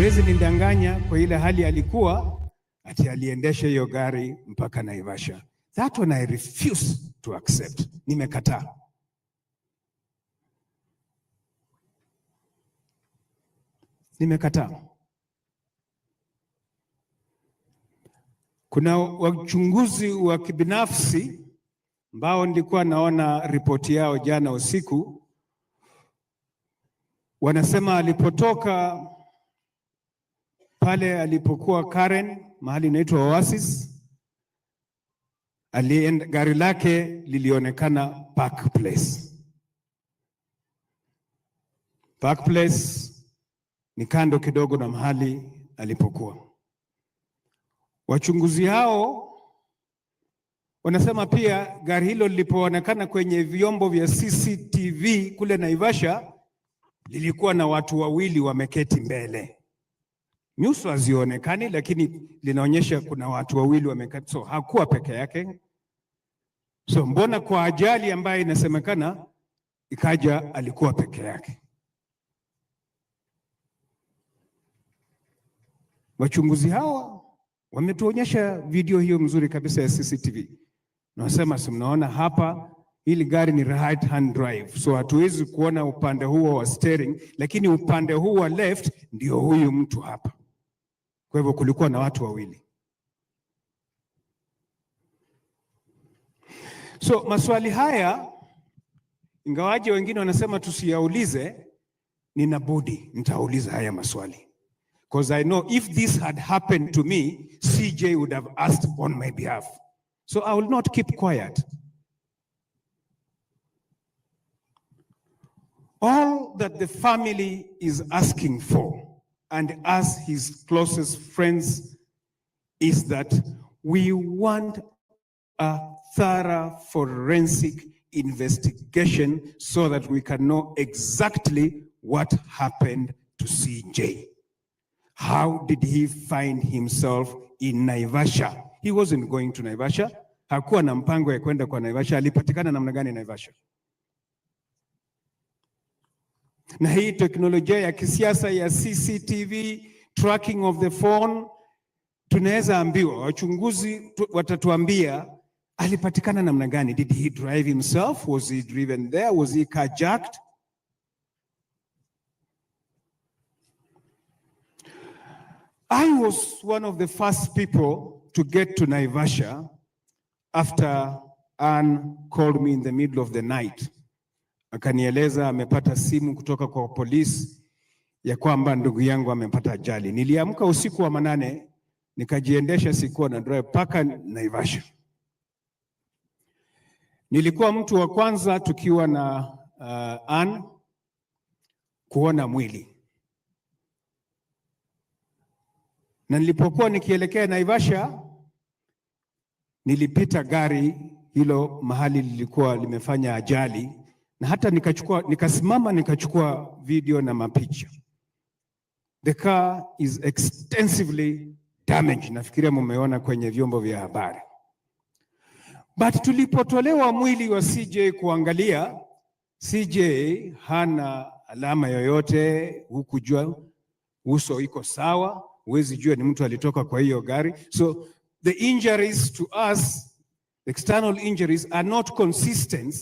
Huwezi nidanganya kwa ile hali alikuwa ati aliendesha hiyo gari mpaka Naivasha. That one I refuse to accept. Nimekataa. Kuna wachunguzi wa kibinafsi ambao nilikuwa naona ripoti yao jana usiku, wanasema alipotoka pale alipokuwa Karen, mahali inaitwa Oasis, gari lake lilionekana Park Place. Park Place ni kando kidogo na mahali alipokuwa. Wachunguzi hao wanasema pia gari hilo lilipoonekana kwenye vyombo vya CCTV kule Naivasha, lilikuwa na watu wawili wameketi mbele. Nyuso hazionekani, lakini linaonyesha kuna watu wawili wameketi. So hakuwa peke yake. So mbona kwa ajali ambayo inasemekana ikaja alikuwa peke yake? Wachunguzi hawa wametuonyesha video hiyo mzuri kabisa ya CCTV. Na wasema si mnaona hapa, hili gari ni right hand drive. So hatuwezi kuona upande huo wa steering, lakini upande huu wa left ndio huyu mtu hapa. Kwa hivyo kulikuwa na watu wawili. So maswali haya, ingawaje wengine wanasema tusiyaulize, ninabudi nitauliza haya maswali. Because I know if this had happened to me, CJ would have asked on my behalf. So I will not keep quiet. All that the family is asking for, and as his closest friends, is that we want a thorough forensic investigation so that we can know exactly what happened to CJ. How did he find himself in Naivasha? He wasn't going to Naivasha. Hakuwa na mpango ya kwenda kwa Naivasha. Alipatikana namna gani Naivasha? Na hii teknolojia ya kisiasa ya CCTV, tracking of the phone, tunaweza ambiwa, wachunguzi watatuambia alipatikana namna gani. Did he drive himself? Was he driven there? Was he carjacked? I was one of the first people to get to Naivasha after Anne called me in the middle of the night. Akanieleza amepata simu kutoka kwa polisi ya kwamba ndugu yangu amepata ajali. Niliamka usiku wa manane, nikajiendesha, sikuwa na drive paka Naivasha. Nilikuwa mtu wa kwanza tukiwa na Anne kuona mwili. Na nilipokuwa nikielekea Naivasha, nilipita gari hilo mahali lilikuwa limefanya ajali, na hata nikasimama nikachukua video na mapicha. The car is extensively damaged. Nafikiria mumeona kwenye vyombo vya habari. But tulipotolewa mwili wa CJ kuangalia, CJ hana alama yoyote, hukujua uso iko sawa, huwezi jua ni mtu alitoka kwa hiyo gari. So the injuries to us, external injuries, are not consistent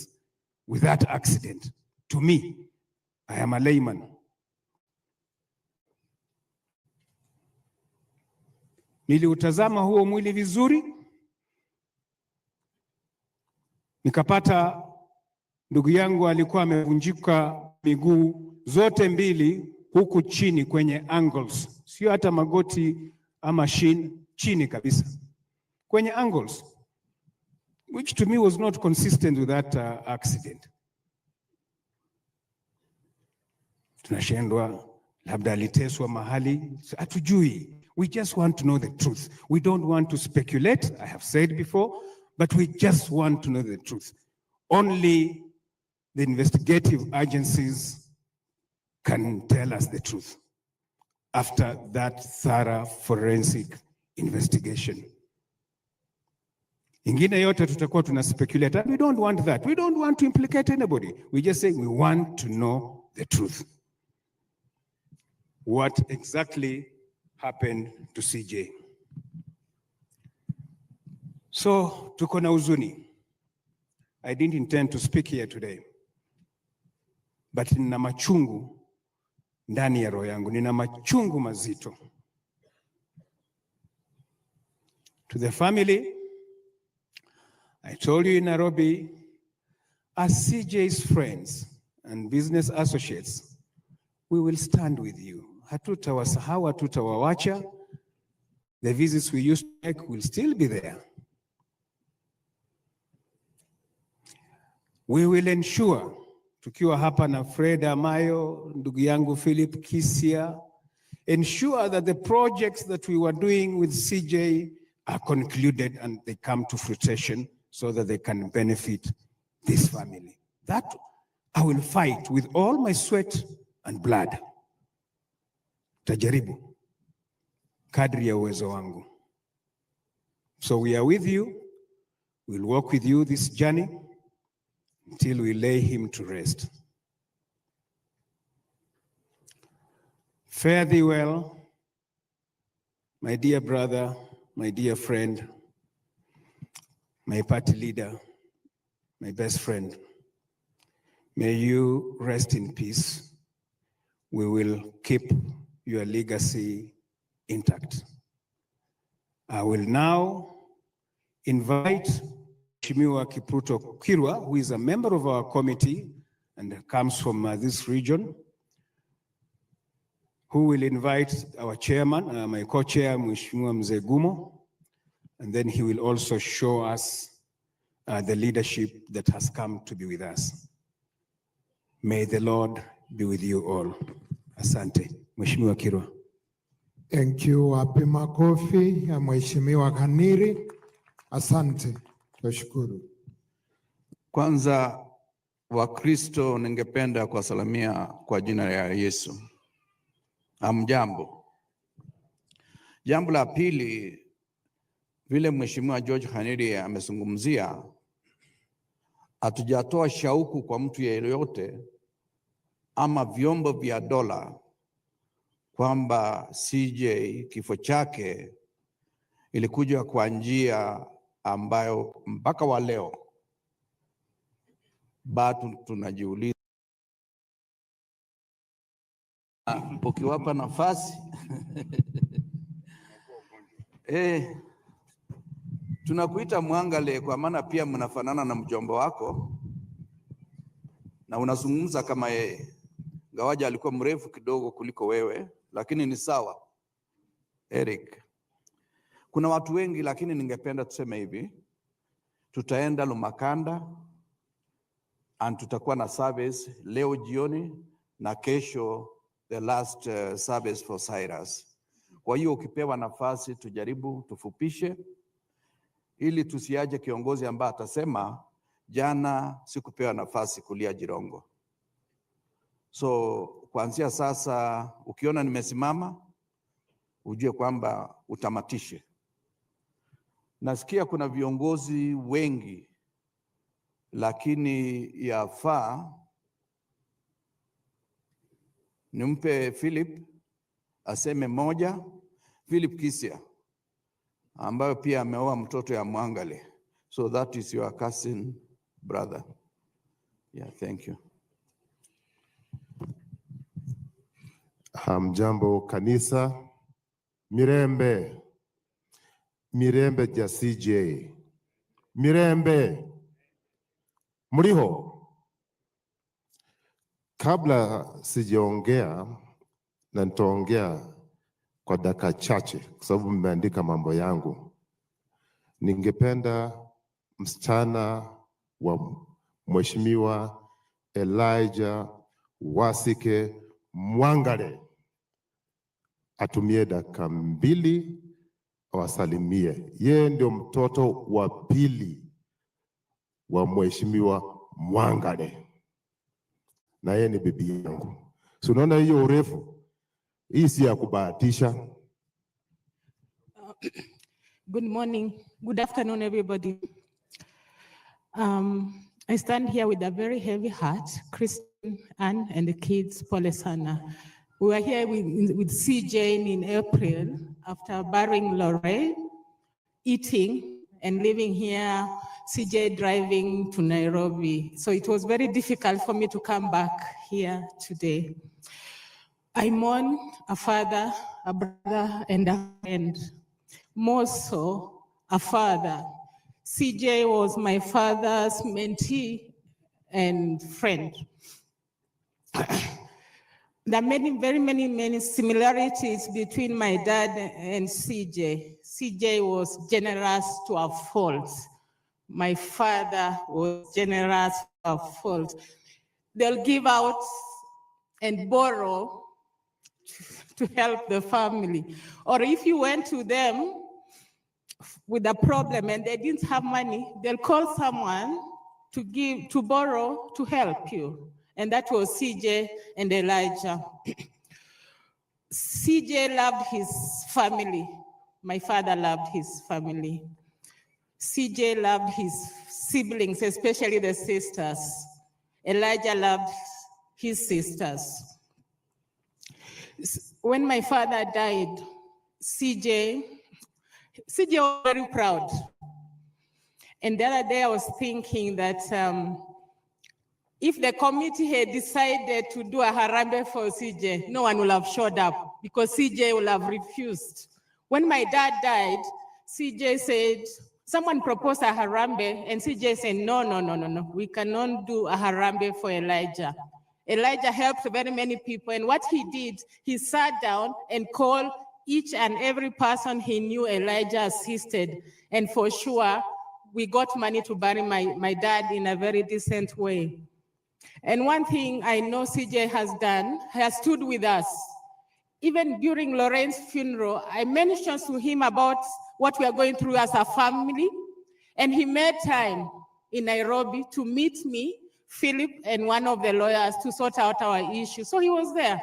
with that accident. To me, I am a layman. Niliutazama huo mwili vizuri, nikapata ndugu yangu alikuwa amevunjika miguu zote mbili huku chini kwenye angles. Sio hata magoti ama shin, chini kabisa. Kwenye angles. Which to me was not consistent with that accident. Tunashindwa, labda aliteswa mahali, hatujui. We just want to know the truth. We don't want to speculate, I have said before, but we just want to know the truth. Only the investigative agencies can tell us the truth after that thorough forensic investigation. Ingine yote tutakuwa tuna speculate, and we don't want that. We don't want to implicate anybody. We just say we want to know the truth. what exactly happened to CJ. So tuko na huzuni. I didn't intend to speak here today, but nina machungu ndani ya roho yangu, nina machungu mazito. To the family, I told you in Nairobi, as CJ's friends and business associates, we will stand with you. Hatutawasahau, hatutawawacha. The visits we used to make will still be there. We will ensure, tukiwa hapa na Fred Amayo, ndugu yangu Philip Kisia, ensure that the projects that we were doing with CJ are concluded and they come to fruition so that they can benefit this family. That I will fight with all my sweat and blood. Tajaribu kadri ya uwezo wangu. So we are with you. We'll walk with you this journey until we lay him to rest. Fare thee well, my dear brother, my dear friend, my party leader, my best friend. May you rest in peace. We will keep your legacy intact. I will now invite Mheshimiwa Kipruto Kirwa, who is a member of our committee and comes from this region, who will invite our chairman, my co-chair, Mheshimiwa Mzee Gumo, and then he will also show us the leadership that has come to be with us. May the Lord be with you all. Asante. Mheshimiwa Kirwa. Thank you. Wapi makofi ya Mheshimiwa Khaniri. Asante. Tunashukuru. Kwanza Wakristo, ningependa kuwasalamia kwa jina la Yesu. Hamjambo. Jambo la pili, vile Mheshimiwa George Khaniri amezungumzia, hatujatoa shauku kwa mtu yeyote ama vyombo vya dola kwamba CJ kifo chake ilikuja kwa njia ambayo mpaka wa leo bado tunajiuliza. Ukiwapa nafasi tunakuita Mwangale kwa maana pia mnafanana na mjomba wako na unazungumza kama yeye. Gawaja alikuwa mrefu kidogo kuliko wewe, lakini ni sawa. Eric, kuna watu wengi, lakini ningependa tuseme hivi, tutaenda Lumakanda and tutakuwa na service leo jioni na kesho the last service for Cyrus. Kwa hiyo ukipewa nafasi tujaribu tufupishe, ili tusiaje kiongozi ambaye atasema jana sikupewa nafasi kulia Jirongo. So kuanzia sasa ukiona nimesimama ujue kwamba utamatishe. Nasikia kuna viongozi wengi, lakini yafaa nimpe Philip aseme moja. Philip Kisia ambayo pia ameoa mtoto ya Mwangale. So that is your cousin brother. Yeah, thank you. Hamjambo kanisa. Mirembe. Mirembe ja CJ. Mirembe. Muriho. Kabla sijaongea na nitaongea kwa dakika chache kwa sababu nimeandika mambo yangu. Ningependa msichana wa Mheshimiwa Elijah Wasike Mwangale atumie dakika 2 awasalimie. Yeye ndio mtoto wa pili wa Mheshimiwa Mwangale na yeye ni bibi yangu. So unaona hiyo urefu, hii si ya kubahatisha. Good morning, good afternoon everybody. I stand here with a very heavy heart. Christine, Anne and the kids, pole sana. We were here with CJ in April after burying Lorraine, eating and living here, CJ driving to Nairobi. So it was very difficult for me to come back here today. I mourn a father, a brother, and a friend. More so, a father. CJ was my father's mentee and friend. There are very many similarities between my dad and CJ. CJ was generous to a fault. My father was generous to a fault. They'll give out and borrow to help the family. Or if you went to them with a problem and they didn't have money, they'll call someone to borrow to help you. And that was CJ and Elijah. CJ loved his family. My father loved his family. CJ loved his siblings, especially the sisters. Elijah loved his sisters. When my father died, CJ was very proud. And the other day I was thinking that if the committee had decided to do a harambe for CJ, no one will have showed up because CJ will have refused. When my dad died, CJ said, someone proposed a harambe and CJ said, no, we cannot do a harambe for Elijah. Elijah helped very many people, and what he did, he sat down and called each and every person he knew Elijah assisted, and for sure, we got money to bury my dad in a very decent way. And one thing I know CJ has done, has stood with us. Even during Lorraine's funeral, I mentioned to him about what we are going through as a family, and he made time in Nairobi to meet me, Philip, and one of the lawyers to sort out our issue. So he was there.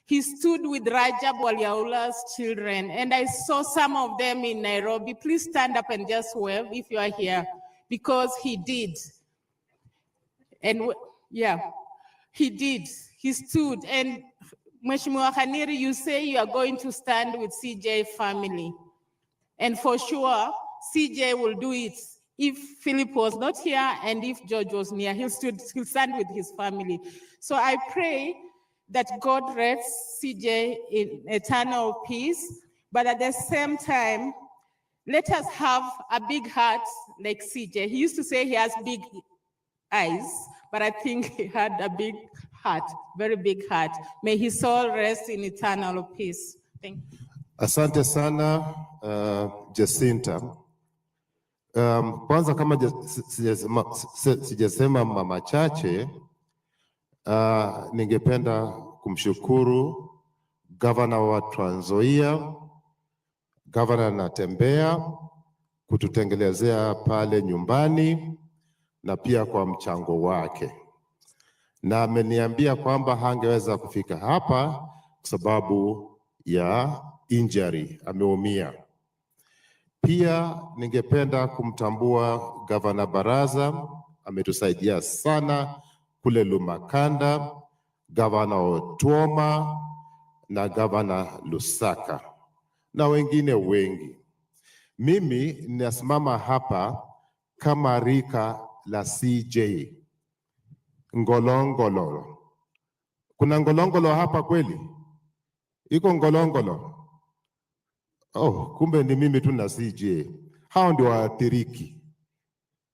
He stood with Rajab Waliaula's children, and I saw some of them in Nairobi. Please stand up and just wave if you are here, because he did. And yeah, he did. He stood. And Mheshimiwa Khaniri, you say you are going to stand with CJ family. And for sure, CJ will do it. If Philip was not here and if George was near, he'll stand with his family. So I pray that God rests CJ in eternal peace, but at the same time, let us have a big heart like CJ. He used to say he has big eyes, but I think he had a big heart, very big heart. May his soul rest in eternal peace. Thank you. Asante sana Jacinta. Kwanza kama sijasema mama chache, ningependa kumshukuru Gavana wa Trans Nzoia, Gavana Natembeya kututengelezea pale nyumbani na pia kwa mchango wake. Na ameniambia kwamba hangeweza kufika hapa kwa sababu ya injury, ameumia. Pia ningependa kumtambua Gavana Baraza, ametusaidia sana kule Lumakanda, Gavana Otuoma na Gavana Lusaka na wengine wengi. Mimi ninasimama hapa kama rika la CJ. Ngolongolo. Kuna ngolongolo hapa kweli? Iko ngolongolo? Oh, kumbe ni mimi tu na CJ. Hao ndio waathiriki.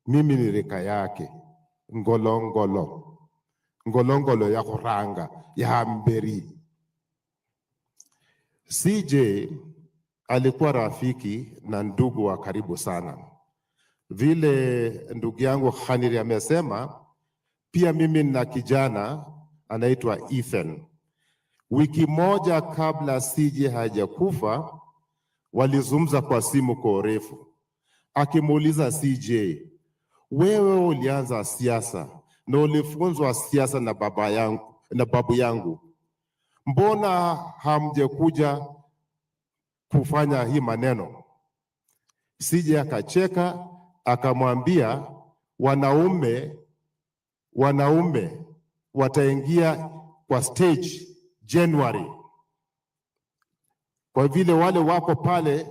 Mimi ni rika yake. Ngolongolo. Ngolongolo ya kuranga, ya mberi. CJ alikuwa rafiki na ndugu wa karibu sana. Vile ndugu yangu Khaniri amesema, pia mimi na kijana anaitwa Ethan. Wiki moja kabla CJ hajakufa, walizungumza kwa simu kwa urefu. Akimuuliza CJ, wewe ulianza siasa na ulifunzwa siasa na babu yangu. Mbona hamjekuja kufanya hii maneno? CJ akacheka, akamwambia wanaume wataingia kwa stage January. Kwa vile wale wako pale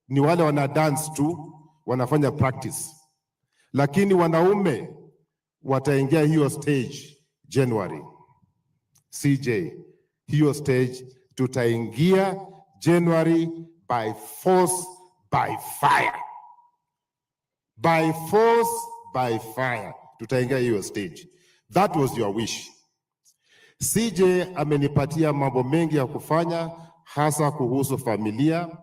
ni wale wana dance tu, wanafanya practice, lakini wanaume wataingia hiyo stage January. CJ, hiyo stage tutaingia January by force, by fire. By force, by fire. Tutaingia hiyo stage. That was your wish. CJ amenipatia mambo mengi ya kufanya, hasa kuhusu familia.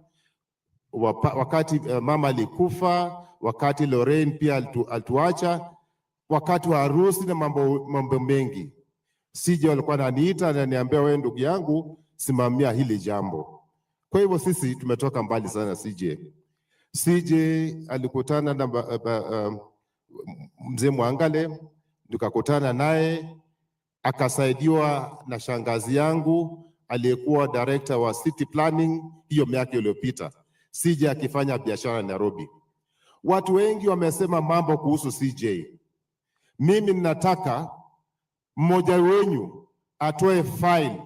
Wakati mama alikufa, wakati Lorraine pia alituacha, wakati wa harusi na mambo mengi. CJ alikuwa ananiita na niambia, wewe ndugu yangu, simamia hili jambo. Kwa hivyo sisi tumetoka mbali sana. CJ alikutana na mzee Mwangale, tukakutana naye, akasaidiwa na shangazi yangu aliyekuwa director wa city planning hiyo miaka iliyopita. CJ akifanya biashara Nairobi. Watu wengi wamesema mambo kuhusu CJ. Mimi ninataka mmoja wenyu atoe file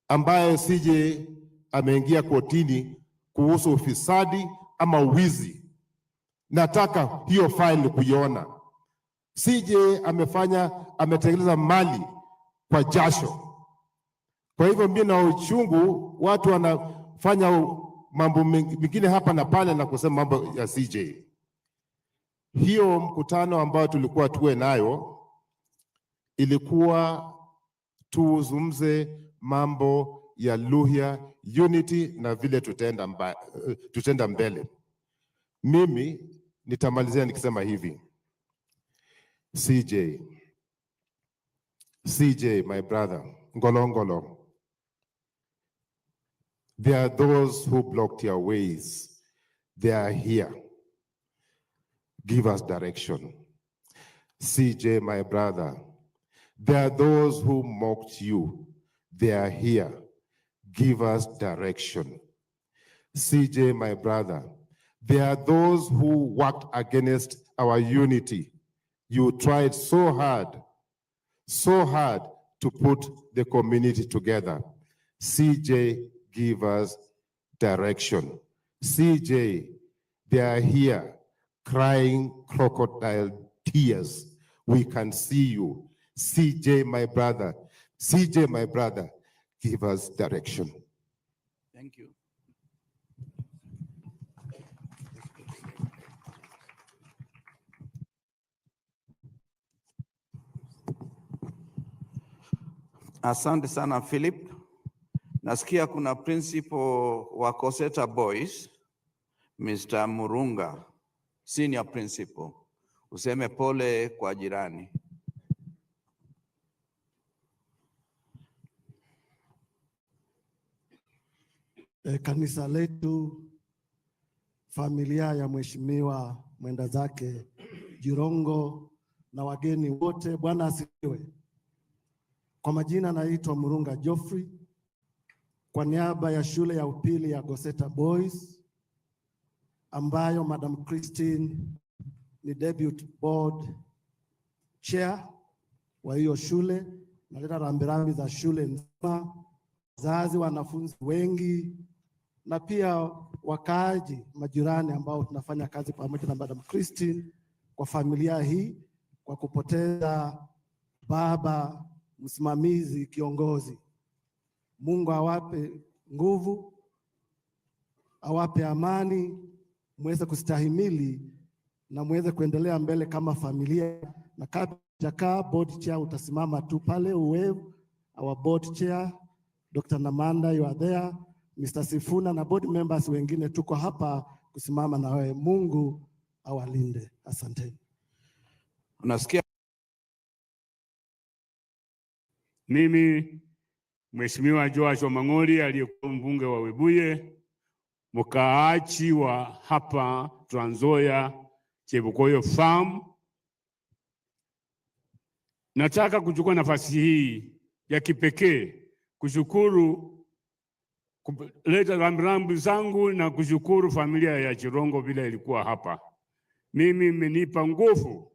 ambayo CJ ameingia kotini kuhusu ufisadi ama wizi. Nataka hiyo file kuiona. CJ ametengeneza mali kwa jasho. Kwa hivyo mimi na uchungu, watu wanafanya mambo mengine hapa na pale na kusema mambo ya CJ. Hiyo mkutano ambao tulikuwa tuwe nayo ilikuwa tuzungumze mambo ya Luhya unity na vile tutenda mbele. Mimi nitamalizia nikisema hivi. CJ, my brother, Ngolongolo, there are those who blocked your ways. They are here. Give us direction. CJ, my brother, there are those who mocked you. They are here. Give us direction. CJ, my brother, there are those who worked against our unity. You tried so hard to put the community together. CJ, give us direction. CJ, they are here crying crocodile tears. We can see you. CJ, my brother, give us direction. Thank you. Asante sana Philip. Nasikia kuna principal wa Coseta Boys, Mr. Murunga, senior principal. Useme pole kwa jirani. Kanisa letu, familia ya mheshimiwa mwenda zake Jirongo na wageni wote, Bwana asifiwe. Kwa majina naitwa Murunga Geoffrey, kwa niaba ya shule ya upili ya Coseta Boys ambayo Madam Christine ni debut board chair wa hiyo shule. Naleta rambirambi za shule nzima, wazazi, wanafunzi wengi na pia wakaaji, majirani ambao tunafanya kazi pamoja na Madam Christine kwa familia hii, kwa kupoteza baba msimamizi, kiongozi. Mungu awape nguvu, awape amani, muweze kustahimili na muweze kuendelea mbele kama familia. Na kama board chair utasimama tu pale, our board chair Dr. Namanda, you are there, Mr. Sifuna na board members wengine tuko hapa kusimama na wewe. Mungu awalinde. Asante. Unasikia? Mimi Mheshimiwa George Mang'oli aliyekuwa mbunge wa Webuye, mkaachi wa hapa Trans Nzoia, Chebukoyo Farm, nataka kuchukua nafasi hii ya kipekee kushukuru, kuleta rambirambi zangu na kushukuru familia ya Jirongo vile ilikuwa hapa. Mimi imenipa nguvu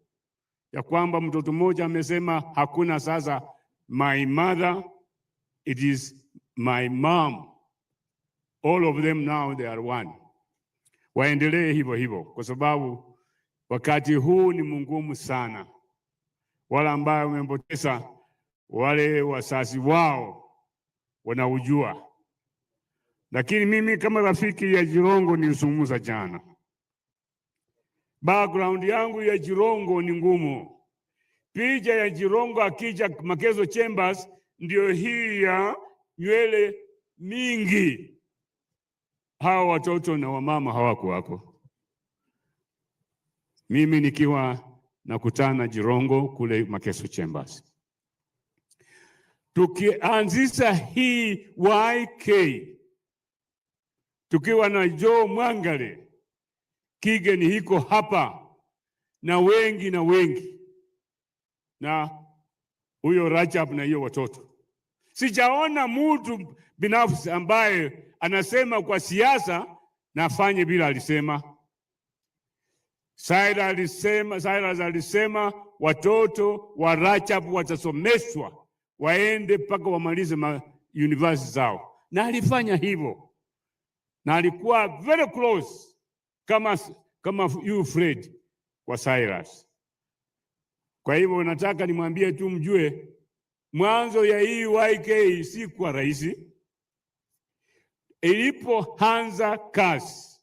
ya kwamba mtoto mmoja amesema hakuna sasa my mother, it is my mom. All of them now they are one. Waendelee hivyo hivyo, kwa sababu wakati huu ni mgumu sana. Wale ambao wamepoteza wale wazazi wao wanaujua. Lakini mimi kama rafiki ya Jirongo nilizungumza jana. Background yangu ya Jirongo ni ngumu. Picha ya Jirongo akija Makeso Chambers ndio hii ya nywele mingi. Hawa watoto na wamama hawakuwako. Mimi nikiwa nakutana Jirongo kule Makeso Chambers. Tukianzisha hii YK, tukiwa na Joe Mwangale, Kigen hiko hapa na wengi na huyo Rajab na hiyo watoto. Sijaona mtu binafsi ambaye anasema kwa siasa na afanye bila alisema. Cyrus alisema watoto wa Rajab watasomeshwa waende mpaka wamalize university zao, na alifanya hivyo, na alikuwa very close kama you Fred kwa Cyrus. Kwa hivyo nataka nimwambie tu mjue mwanzo ya hii YK si kwa rahisi. Ilipoanza kazi,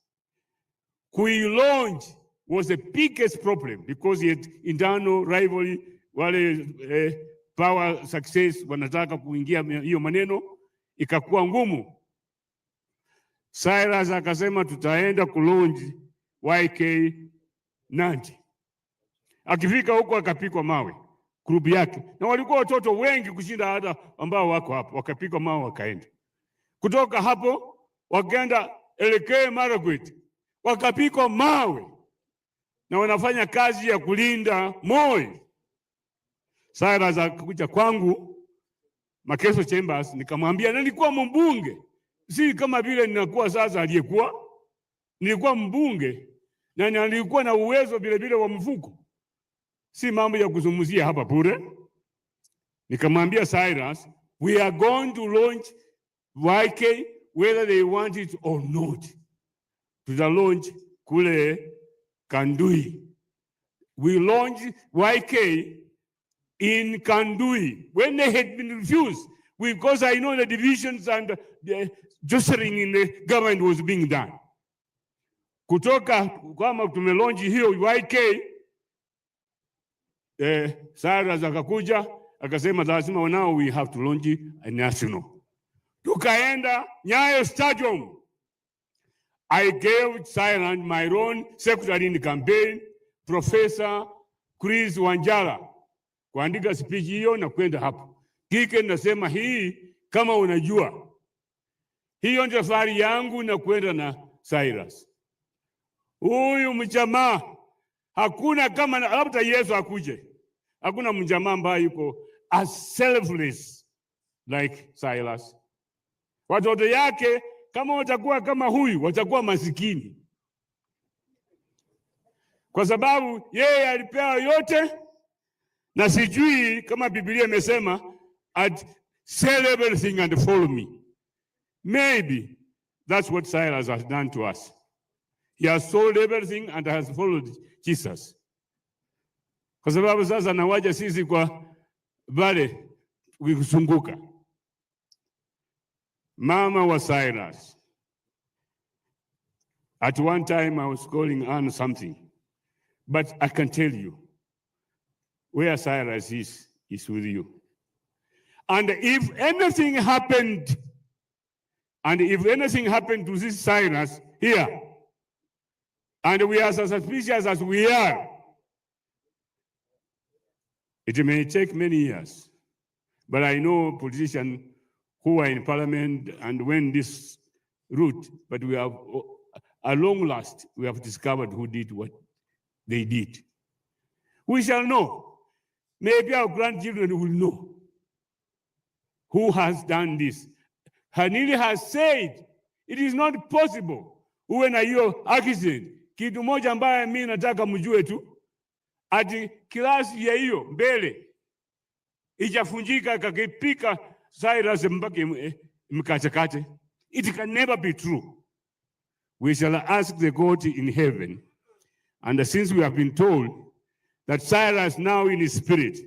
kuilaunch was the biggest problem because it internal rivalry, wale power success wanataka kuingia hiyo maneno, ikakuwa ngumu. Cyrus akasema tutaenda kulaunch YK Nandi. Akifika huko akapikwa mawe group yake, na walikuwa watoto wengi kushinda hata ambao wako hapo, wakapikwa mawe wakaenda. Kutoka hapo wakaenda elekee Marakwet, wakapikwa mawe na wanafanya kazi ya kulinda Moi. Cyrus akakuja kwangu Makeso Chambers, nikamwambia nilikuwa mbunge, si kama vile ninakuwa sasa aliyekuwa. Nilikuwa mbunge na nilikuwa na uwezo vile vile wa mfuko, si mambo ya kuzungumzia hapa bure. Nikamwambia Cyrus, we are going to launch YK whether they want it or not. Tuta launch kule Kandui. We launched YK in Kandui when they had been refused, because I know the divisions and the jostling in the government was being done. Kutoka kama tumelaunch hiyo YK, Cyrus akakuja akasema lazima now we have to launch a national. Tukaenda Nyayo Stadium. I gave Cyrus my own secretary in the campaign, Professor Chris Wanjala, kuandika speech hiyo na kwenda hapo. Kike nasema hii kama unajua. Hiyo ndio safari yangu na kwenda na Cyrus. Huyu mjamaa hakuna kama labda Yesu akuje. Hakuna mjamaa ambaye yuko as selfless like Cyrus. Watoto yake kama watakuwa kama huyu watakuwa masikini, kwa sababu yeye alipewa yote, na sijui kama Biblia imesema sell everything and follow me. Maybe that's what Cyrus has done to us. He has sold everything and has followed Jesus. Kwa sababu sasa nawaja sisi kwa vale kusunguka. Mama wa Cyrus. At one time I was calling on something, but I can tell you where Cyrus is with you. And if anything happened to this Cyrus here, and we are as suspicious as we are, it may take many years, but I know politicians who are in parliament and went this route, but we have, at long last, we have discovered who did what they did. We shall know. Maybe our grandchildren will know who has done this. Khaniri has said it is not possible uwe na hiyo accident. Kitu moja ambaye mimi nataka mjue tu, ati klasi ya hiyo mbele ijafunjika kakipika Cyrus mkachakate. It can never be true. We shall ask the God in heaven, and since we have been told that Cyrus now in his spirit,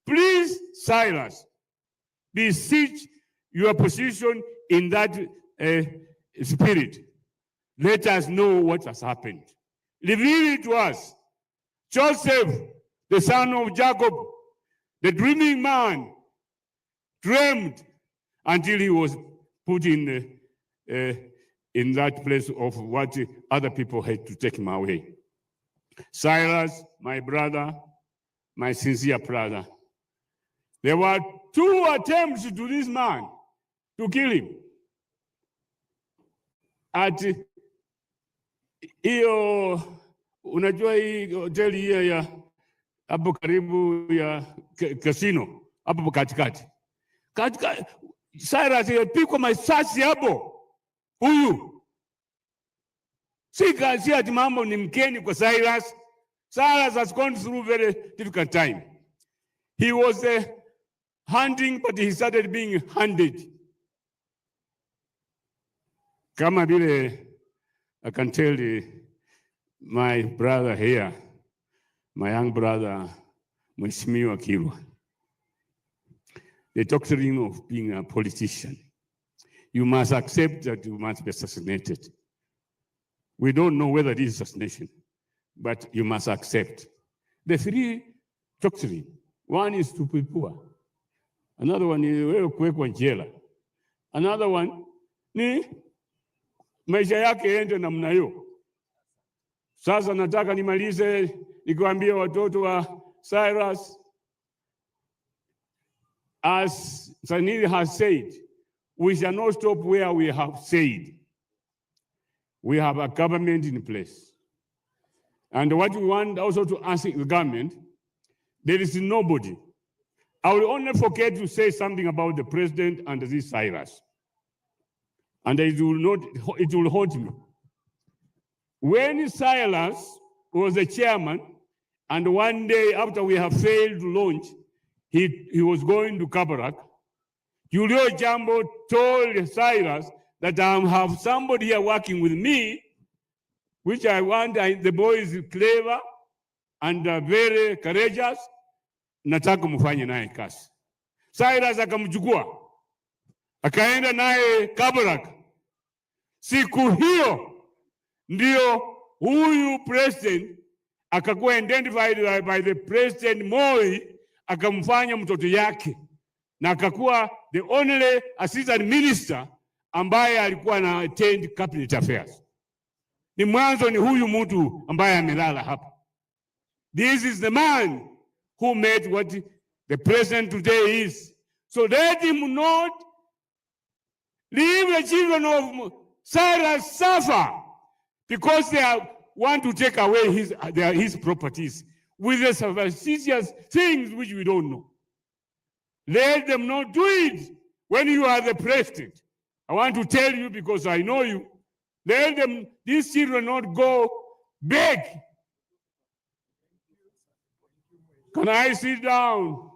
please, Cyrus, beseech your position in that spirit. Let us know what has happened. Reveal it to us. Joseph, the son of Jacob, the dreaming man, dreamed until he was put in that place of what other people had to take him away. Cyrus, my brother, my sincere brother, there were 2 attempts to this man to kill him. At hiyo, unajua hii hoteli hiyo ya hapo karibu ya casino hapo katikati. Cyrus alipigwa masasi hapo. Huyu si ati mambo ni mkeni kwa Cyrus. Cyrus has gone through very difficult time. He was hunting, but he started being hunted. Kama vile I can tell my brother here, my young brother, Mheshimiwa Kirwa, the doctrine of being a politician. You must accept that you must be assassinated. We don't know whether it is assassination, but you must accept. The 3 doctrine, one is to be poor. Another one is wewe kuwekwa jela. Another one ni maisha yake ende namna hiyo. Sasa nataka nimalize nikiwaambia watoto wa Cyrus, as Khaniri has said, we shall not stop where we have said. We have a government in place. And what we want also to ask the government, there is nobody. I will only forget to say something about the president and this Cyrus. And it will haunt me. When Cyrus was the chairman, and one day after we have failed to launch, he was going to Kabarak, Julio Jambo told Cyrus that I have somebody here working with me, which I want, the boy is clever and very courageous, nataka mfanye naye kazi. Cyrus akamchukua, akaenda naye Kabarak. Siku hiyo ndio huyu president akakuwa identified by the president Moi, akamfanya mtoto yake na akakuwa the only assistant minister ambaye alikuwa na attend cabinet affairs. Ni mwanzo ni huyu mtu ambaye amelala hapa. This is the man who made what the president today is. So let him not leave the children of Cyrus suffer because they want to take away his properties with the superstitious things which we don't know. Let them not do it when you are the president. I want to tell you because I know you. Let them, these children, not go beg. Can I sit down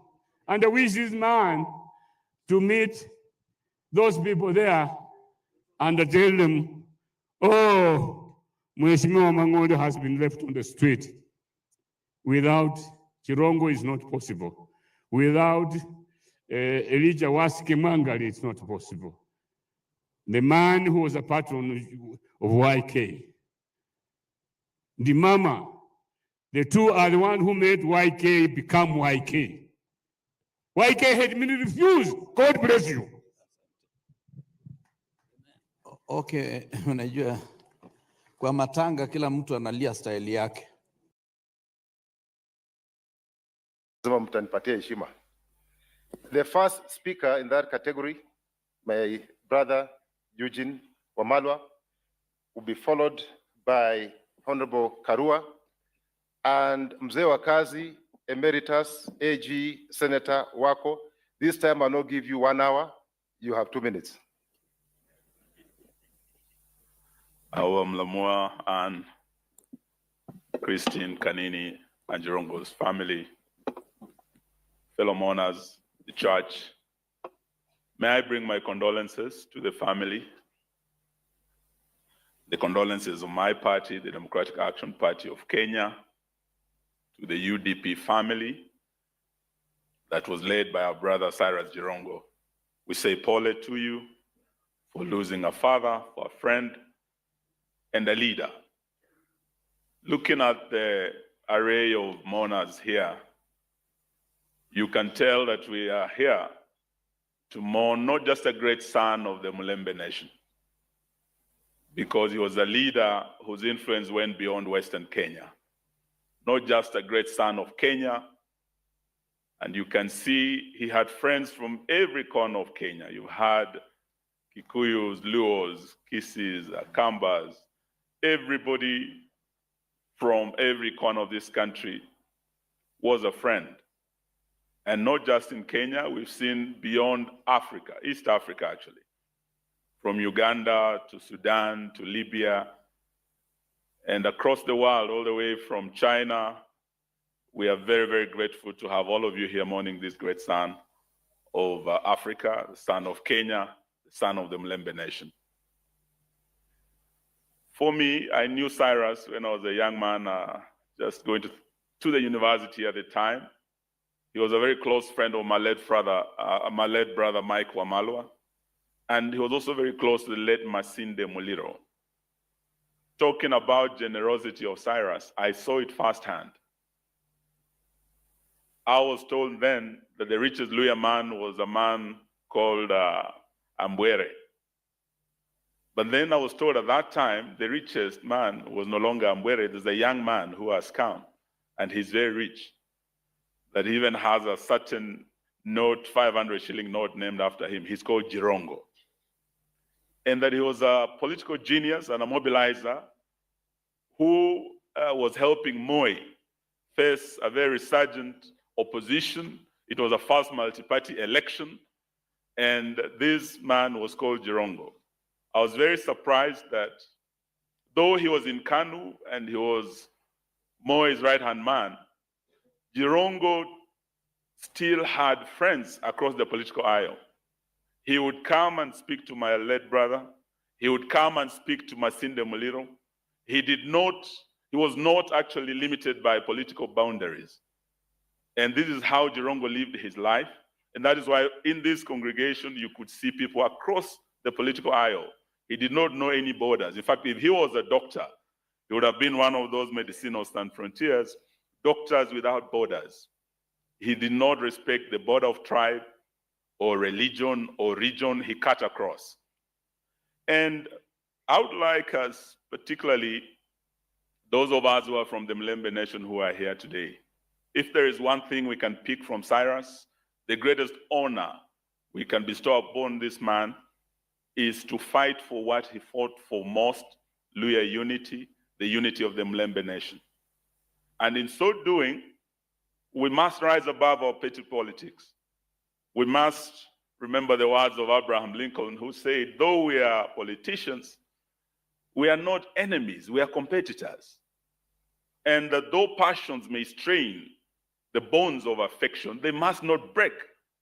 and wish this man to meet those people there and tell them, oh, Mheshimiwa Mang'ondo has been left on the street. Without Jirongo, it's not possible. Without Elijah Wasike Mangali, it's not possible. The man who was a patron of YK, the mama, the two are the one who made YK become YK. YK had been refused. God bless you. Okay, unajua kwa matanga kila mtu analia style yake. Sema mtanipatia heshima. The first speaker in that category, my brother Eugene Wamalwa, will be followed by Honorable Karua and Mzee wa Kazi Emeritus AG Senator Wako. This time I'll not give you 1 hour, you have 2 minutes. Our Mlamua and Christine Khaniri and Jirongos family, fellow mourners, the church, May I bring my condolences to the family, the condolences of my party, the Democratic Action Party of Kenya, to the UDP family that was led by our brother Cyrus Jirongo. We say pole to you for losing a father, for a friend, and a leader. Looking at the array of mourners here, you can tell that we are here to mourn not just a great son of the Mulembe nation, because he was a leader whose influence went beyond Western Kenya. Not just a great son of Kenya, and you can see he had friends from every corner of Kenya. You had Kikuyus, Luos, Kisis, Akambas, everybody from every corner of this country was a friend. And not just in Kenya, we've seen beyond Africa, East Africa actually, from Uganda to Sudan to Libya, and across the world, all the way from China. We are very, very grateful to have all of you here mourning this great son of Africa, the son of Kenya, the son of the Mulembe nation. For me, I knew Cyrus when I was a young man, just going to the university at the time. He was a very close friend of my late brother Mike Wamalwa, and he was also very close to the late Masinde Muliro. Talking about generosity of Cyrus, I saw it firsthand. I was told then that the richest Luya man was a man called Ambwere. But then I was told at that time, the richest man was no longer Ambwere. There's a young man who has come, and he's very rich, that he even has a certain note, 500 shilling note named after him. He's called Jirongo. And that he was a political genius and a mobilizer who was helping Moi face a very resurgent opposition. It was a first multi-party election, and this man was called Jirongo. I was very surprised that though he was in KANU and he was Moi's right-hand man, Jirongo still had friends across the political aisle. He would come and speak to my late brother. He would come and speak to Masinde Muliro. He was not actually limited by political boundaries. And this is how Jirongo lived his life. And that is why in this congregation, you could see people across the political aisle. He did not know any borders. In fact, if he was a doctor, he would have been one of those Medicinos Sans Frontiers, doctors without borders. He did not respect the border of tribe or religion or region. He cut across. And I would like us, particularly those of us who are from the Mulembe nation who are here today, if there is one thing we can pick from Cyrus, the greatest honor we can bestow upon this man is to fight for what he fought for most, Luya unity, the unity of the Mulembe nation. And in so doing, we must rise above our petty politics. We must remember the words of Abraham Lincoln, who said, though we are politicians, we are not enemies, we are competitors. And that though passions may strain the bonds of affection, they must not break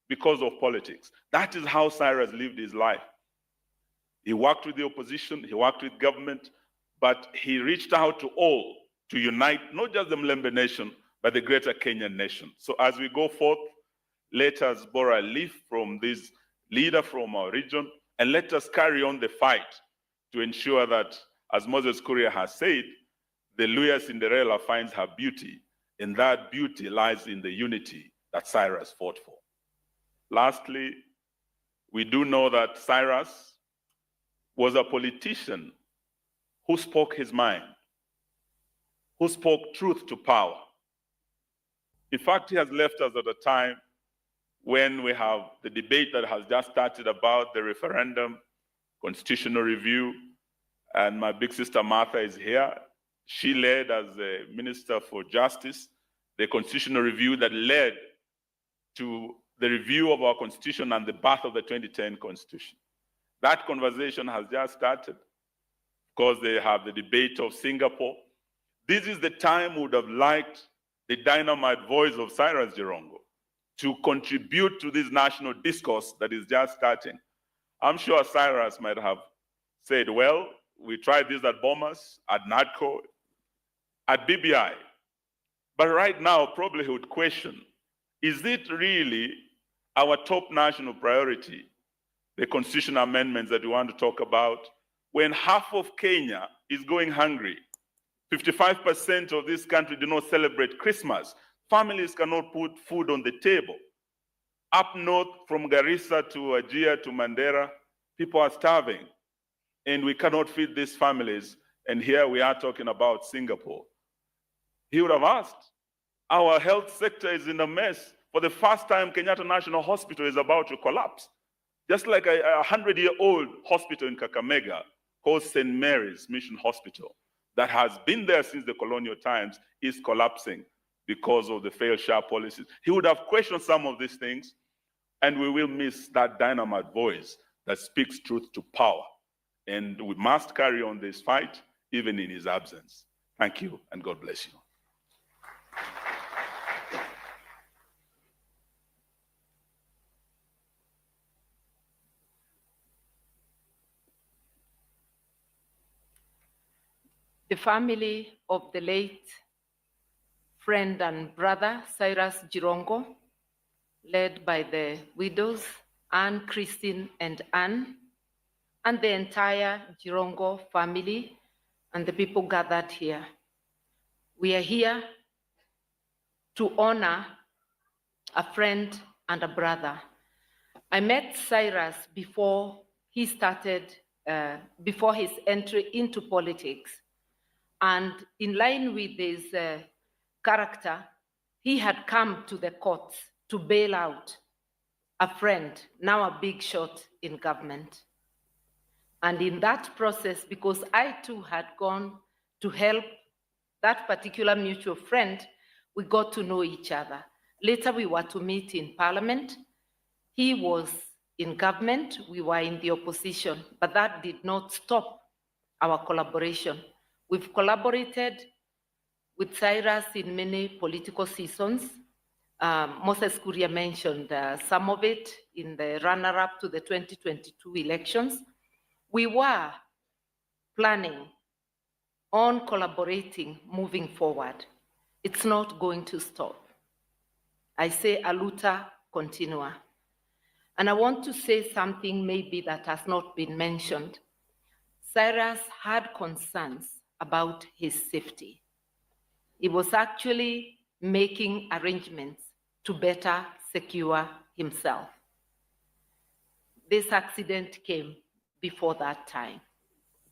because of politics. That is how Cyrus lived his life. He worked with the opposition, he worked with government, but he reached out to all to unite not just the Mulembe nation, but the greater Kenyan nation. So as we go forth, let us borrow a leaf from this leader from our region, and let us carry on the fight to ensure that, as Moses Kuria has said, the Luya Cinderella finds her beauty, and that beauty lies in the unity that Cyrus fought for. Lastly, we do know that Cyrus was a politician who spoke his mind, who spoke truth to power. In fact, he has left us at a time when we have the debate that has just started about the referendum, constitutional review, and my big sister Martha is here. She led, as the Minister for Justice, the constitutional review that led to the review of our constitution and the birth of the 2010 constitution. That conversation has just started. Of course, they have the debate of Singapore. This is the time we would have liked the dynamite voice of Cyrus Jirongo to contribute to this national discourse that is just starting. I'm sure Cyrus might have said, well, we tried this at Bomas, at NADCO, at BBI. But right now, probably he would question, is it really our top national priority, the constitutional amendments that we want to talk about, when half of Kenya is going hungry? 55% of this country do not celebrate Christmas. Families cannot put food on the table. Up north, from Garissa to Wajir to Mandera, people are starving, and we cannot feed these families. And here we are talking about Singapore. He would have asked, our health sector is in a mess. For the first time, Kenyatta National Hospital is about to collapse. Just like a 100-year-old hospital in Kakamega called St. Mary's Mission Hospital that has been there since the colonial times is collapsing because of the failed share policies. He would have questioned some of these things, and we will miss that dynamite voice that speaks truth to power. And we must carry on this fight, even in his absence. Thank you, and God bless you. The family of the late friend and brother, Cyrus Jirongo, led by the widows, Anne, Christine, and Anne, and the entire Jirongo family and the people gathered here. We are here to honor a friend and a brother. I met Cyrus before he started, before his entry into politics. And in line with his character, he had come to the courts to bail out a friend, now a big shot in government. And in that process, because I too had gone to help that particular mutual friend, we got to know each other. Later, we were to meet in Parliament. He was in government, we were in the opposition, but that did not stop our collaboration. We've collaborated with Cyrus in many political seasons. Moses Kuria mentioned some of it in the runner-up to the 2022 elections. We were planning on collaborating moving forward. It's not going to stop. I say aluta continua. And I want to say something maybe that has not been mentioned. Cyrus had concerns about his safety. He was actually making arrangements to better secure himself. This accident came before that time.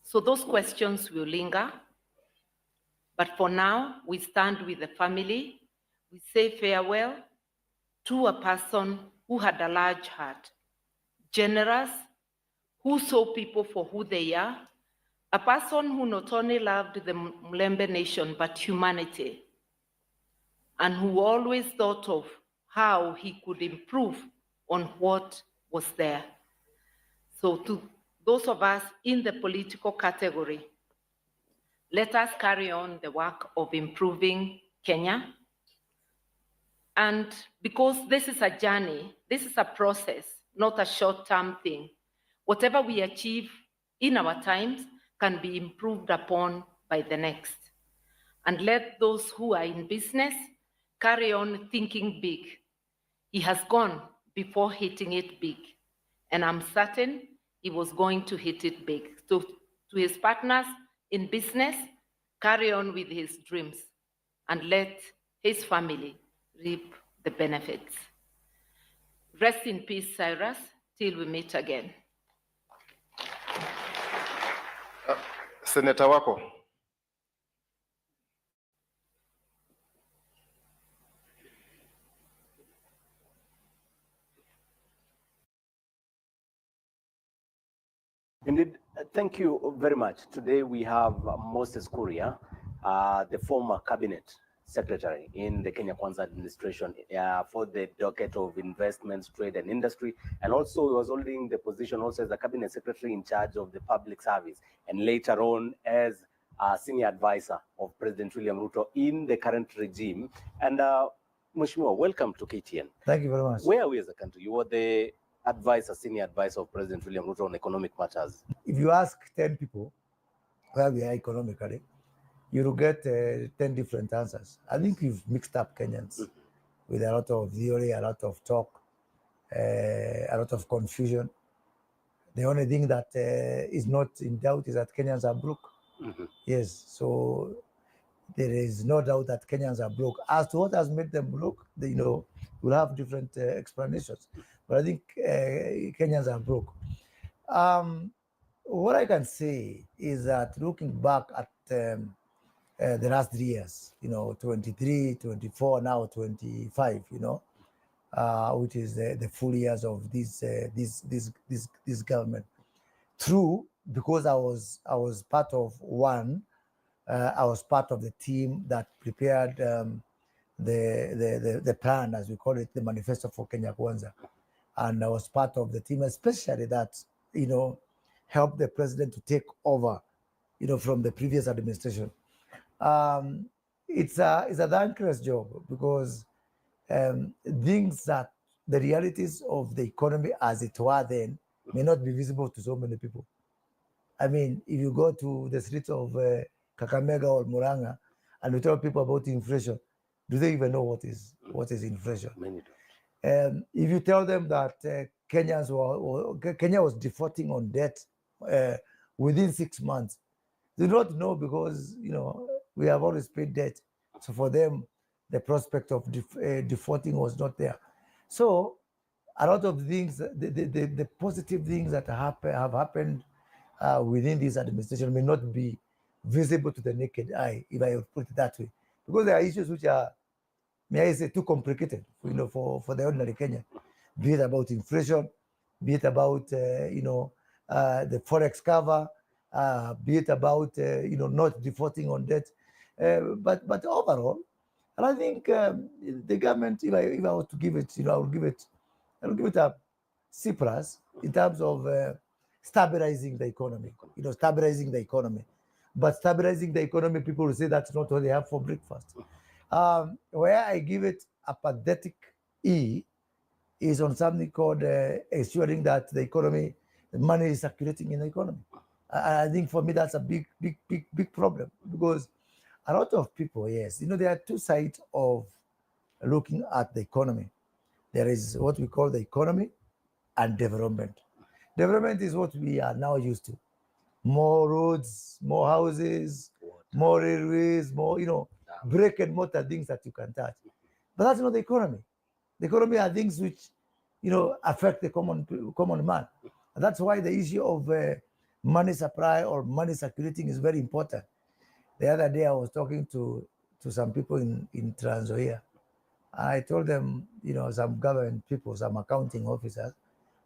So those questions will linger. But for now, we stand with the family. We say farewell to a person who had a large heart, generous, who saw people for who they are, a person who not only loved the Mlembe nation, but humanity, and who always thought of how he could improve on what was there. So to those of us in the political category, let us carry on the work of improving Kenya. And because this is a journey, this is a process, not a short-term thing. Whatever we achieve in our times can be improved upon by the next. And let those who are in business carry on thinking big. He has gone before hitting it big. And I'm certain he was going to hit it big. So to his partners in business, carry on with his dreams and let his family reap the benefits. Rest in peace, Cyrus, till we meet again. Seneta wako. Indeed, thank you very much. Today we have Moses Kuria, the former cabinet secretary in the Kenya Kwanza administration for the docket of investments, trade and industry. And also he was holding the position also as the cabinet secretary in charge of the public service. And later on as a senior advisor of President William Ruto in the current regime. And Mheshimiwa, welcome to KTN. Thank you very much. Where are we as a country? You were the senior advisor of President William Ruto on economic matters. If you ask 10 people where we are economically, you will get 10 different answers. I think we've mixed up Kenyans with a lot of theory, a lot of talk, a lot of confusion. The only thing that is not in doubt is that Kenyans are broke. Yes, so there is no doubt that Kenyans are broke. As to what has made them broke, we'll have different explanations. But I think Kenyans are broke. What I can say is that looking back at the last 3 years, 23, 24, now 25, which is the full years of this government. True, because I was part of one. I was part of the team that prepared the plan, as we call it, the manifesto for Kenya Kwanza, and I was part of the team, especially that helped the president to take over, from the previous administration. It's a thankless job because things that the realities of the economy as it were then may not be visible to so many people. I mean, if you go to the streets of Kakamega or Muranga and you tell people about inflation, do they even know what is inflation? Many do. If you tell them that Kenya was defaulting on debt within 6 months, they do not know because we have always paid debt. So for them, the prospect of defaulting was not there. So a lot of things, the positive things that have happened within this administration may not be visible to the naked eye, if I would put it that way, because there are issues which are, may I say, too complicated, for the ordinary Kenyan. Be it about inflation, be it about the forex cover, be it about not defaulting on debt, but overall, and I think the government, if I were to give it, I will give it a C+ in terms of stabilizing the economy. Stabilizing the economy. But stabilizing the economy, people will say that's not what they have for breakfast. Where I give it a pathetic E is on something called ensuring that the money is circulating in the economy. I think for me that's a big problem, because a lot of people, yes, there are two sides of looking at the economy. There is what we call the economy and development. Development is what we are now used to. More roads, more houses, more railways, more, brick and mortar things that you can touch. But that's not the economy. The economy are things which, affect the common man. And that's why the issue of money supply or money circulating is very important. The other day I was talking to some people in Trans Nzoia. I told them, some government people, some accounting officers,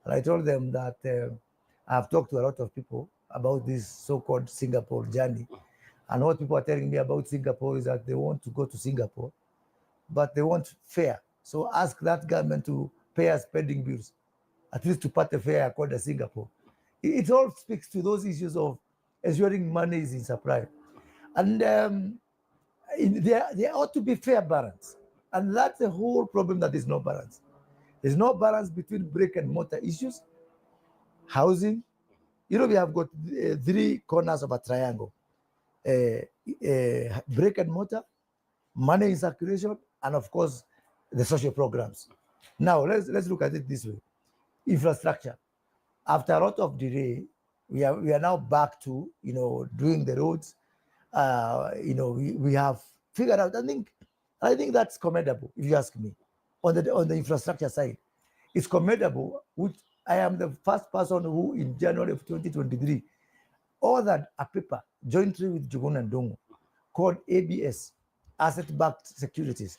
and I told them that I've talked to a lot of people about this so-called Singapore journey. And what people are telling me about Singapore is that they want to go to Singapore, but they want fare. So ask that government to pay us spending bills, at least to pay the fare according to Singapore. It all speaks to those issues of ensuring money is in supply. And there ought to be fair balance. And that's the whole problem, that there's no balance. There's no balance between brick and mortar issues, housing. We have got 3 corners of a triangle. Brick and mortar, money in circulation, and of course, the social programs. Now, let's look at it this way. Infrastructure. After a lot of delay, we are now back to, doing the roads. We have figured out, I think that's commendable, if you ask me, on the infrastructure side. It's commendable, which I am the first person who, in January of 2023, authored a paper jointly with Jugun and Dongo called ABS, Asset-Backed Securities,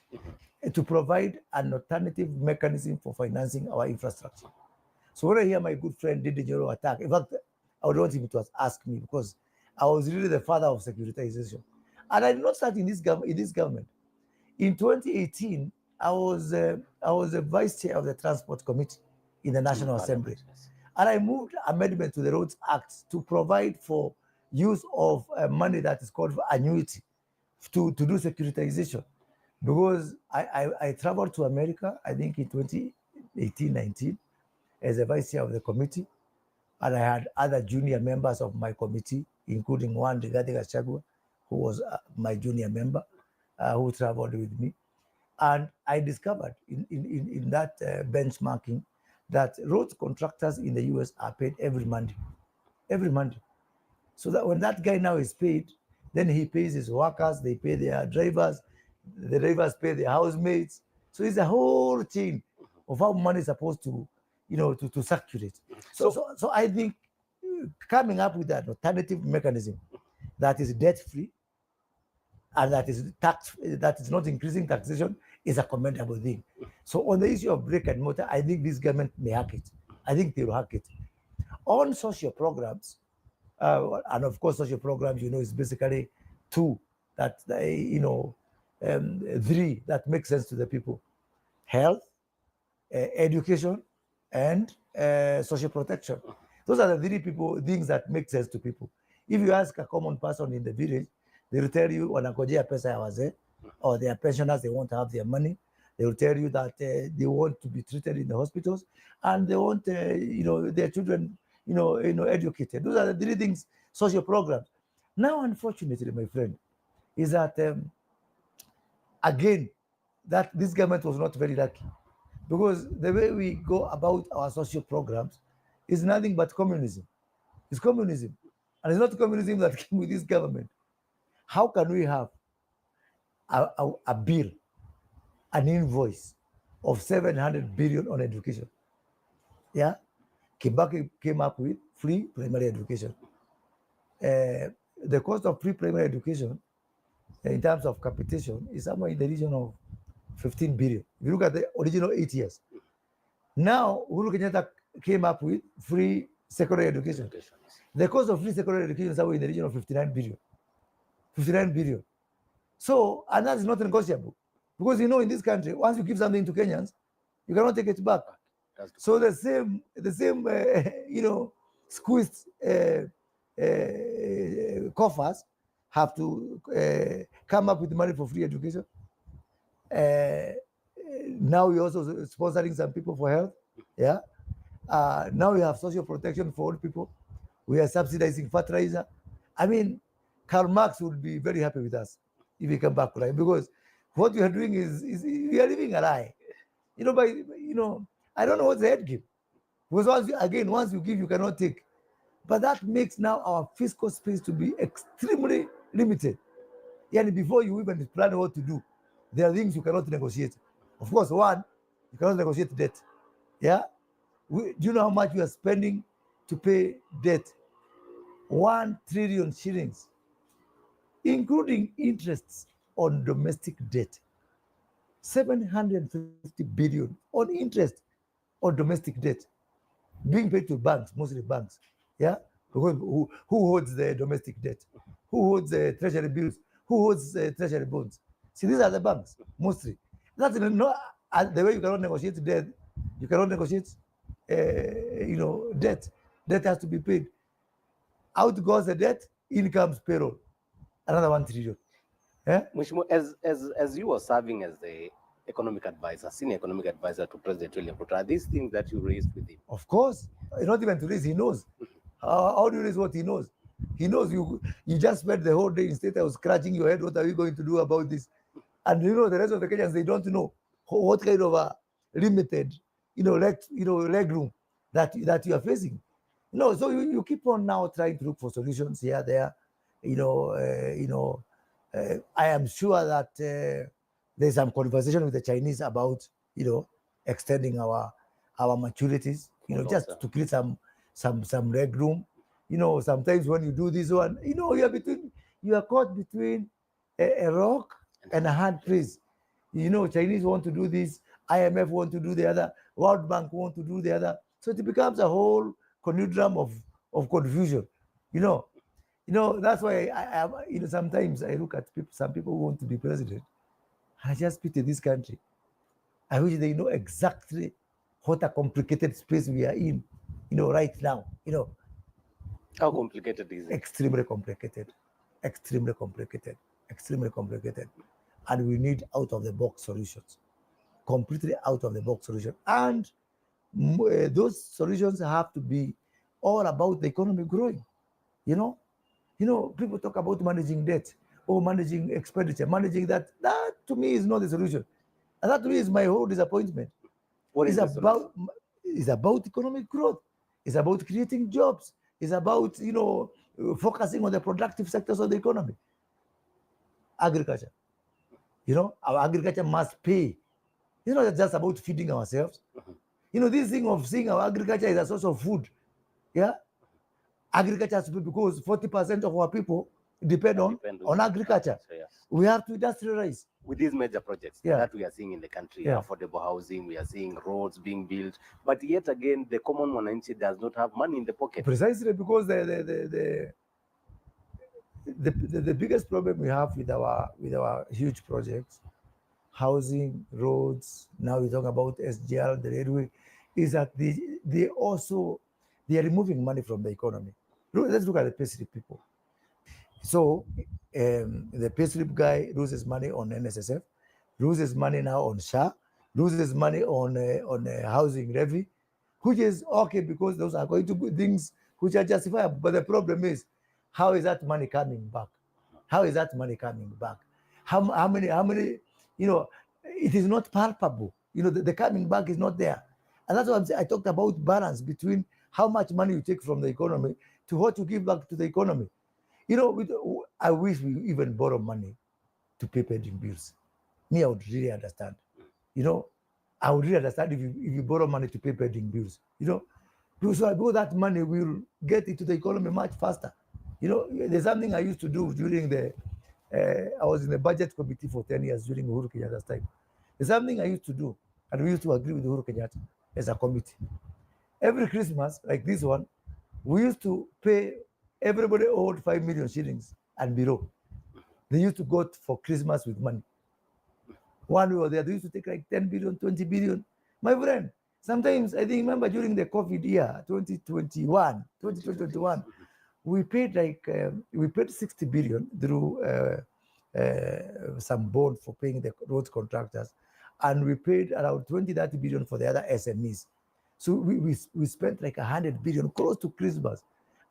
to provide an alternative mechanism for financing our infrastructure. So when I hear my good friend Didi Nyoro attack, in fact, I would want him to ask me, because I was really the father of securitization. And I did not start in this government. In 2018, I was the vice chair of the Transport Committee in the National Assembly. And I moved amendment to the Roads Act to provide for use of money that is called annuity to do securitization. because I traveled to America, I think in 2018, 19, as a vice chair of the committee, and I had other junior members of my committee, including one, Rigathi Gachagua, who was my junior member, who traveled with me. And I discovered in that benchmarking that road contractors in the US are paid every Monday. So that when that guy now is paid, then he pays his workers, they pay their drivers, the drivers pay their housemates. So it's a whole chain of how money is supposed to, to circulate. So I think coming up with an alternative mechanism that is debt-free and that is not increasing taxation is a commendable thing. So on the issue of brick and mortar, I think this government may hack it. I think they will hack it. On social programs, and of course, social programs, is basically two that, three that make sense to the people: health, education, and social protection. Those are the three things that make sense to people. If you ask a common person in the village, they will tell you, wanangojea pesa ya wazee, or their pensioners, they want to have their money. They will tell you that they want to be treated in the hospitals, and they want, their children, educated. Those are the three things, social programs. Now, unfortunately, my friend, is that, again, that this government was not very lucky, because the way we go about our social programs is nothing but communism. It's communism. And it's not communism that came with this government. How can we have a bill, an invoice of 700 billion on education? Yeah? Kibaki came up with free primary education. The cost of free primary education in terms of capitation is somewhere in the region of 15 billion. If you look at the original 8 years. Now, Uhuru Kenyatta came up with free secondary education. The cost of free secondary education is somewhere in the region of 59 billion. 59 billion. So, and that's not negotiable. Because in this country, once you give something to Kenyans, you cannot take it back. So the same, squeezed coffers have to come up with money for free education. Now we're also sponsoring some people for health. Yeah. Now we have social protection for old people. We are subsidizing fertilizer. I mean, Karl Marx would be very happy with us if we come back, right? Because what we are doing is we are living a lie. I don't know what's the end game. Because once you give, you cannot take. But that makes now our fiscal space to be extremely limited. And before you even plan what to do, there are things you cannot negotiate. Of course, one, you cannot negotiate debt. Yeah? Do you know how much we are spending to pay debt? 1 trillion shillings, including interests on domestic debt. 750 billion on interest on domestic debt being paid to banks, mostly banks. Yeah? Because who holds the domestic debt? Who holds the treasury bills? Who holds the treasury bonds? See, these are the banks, mostly. That's not the way you cannot negotiate debt. You cannot negotiate, debt. Debt has to be paid. Out goes the debt, in comes payroll. Another 1 trillion. Yeah? As you were serving as the economic advisor, senior economic advisor to President William Ruto, are these things that you raised with him? Of course. Not even to raise, he knows. How do you raise what he knows? He knows you just spent the whole day in State House scratching your head. What are we going to do about this? And the rest of the Kenyans, they don't know what kind of a limited, leg room that you are facing. So you keep on now trying to look for solutions here, there. I am sure that there's some conversation with the Chinese about, extending our maturities, just to create some leg room. Sometimes when you do this one, you are caught between a rock and a hard place. Chinese want to do this, IMF want to do the other, World Bank want to do the other. So it becomes a whole conundrum of confusion. That's why I sometimes I look at people, some people who want to be president. I just pity this country. I wish they know exactly what a complicated space we are in, right now. How complicated is it? Extremely complicated. Extremely complicated. Extremely complicated. and we need out-of-the-box solutions, completely out-of-the-box solutions. And those solutions have to be all about the economy growing. You know, people talk about managing debt or managing expenditure, managing that. That to me is not the solution. And that to me is my whole disappointment. What is It's about economic growth. It's about creating jobs. It's about, focusing on the productive sectors of the economy. Agriculture. Our agriculture must pay. It's not just about feeding ourselves. This thing of seeing our agriculture is a source of food. Yeah. Agriculture has to be, because 40% of our people depend on agriculture. So, yes. We have to industrialize. With these major projects that we are seeing in the country, affordable housing, we are seeing roads being built, but yet again, the common Mwananchi does not have money in the pocket. Precisely because the biggest problem we have with our huge projects, housing, roads, now we talk about SGR, the railway, is that they are removing money from the economy. Let's look at the payslip people. So the payslip guy loses money on NSSF, loses money now on SHA, loses money on housing levy, which is okay because those are going to be things which are justifiable. But the problem is, how is that money coming back? How is that money coming back? How many? It is not palpable. The coming back is not there. And that's why I'm saying, I talked about balance between how much money you take from the economy to what you give back to the economy. I wish we even borrow money to pay pending bills. Me, I would really understand. I would really understand if you borrow money to pay pending bills. Because that money will get into the economy much faster. There's something I used to do during I was in the budget committee for 10 years during Uhuru Kenyatta's time. There's something I used to do, and we used to agree with Uhuru Kenyatta as a committee. Every Christmas, like this one, we used to pay everybody owed 5 million shillings and below. They used to go for Christmas with money. One we were there, they used to take like 10 billion, 20 billion. My friend, sometimes I think, remember during the COVID year, 2021, we paid 60 billion through some bond for paying the road contractors, and we paid around 20-30 billion for the other SMEs. So we spent like 100 billion close to Christmas,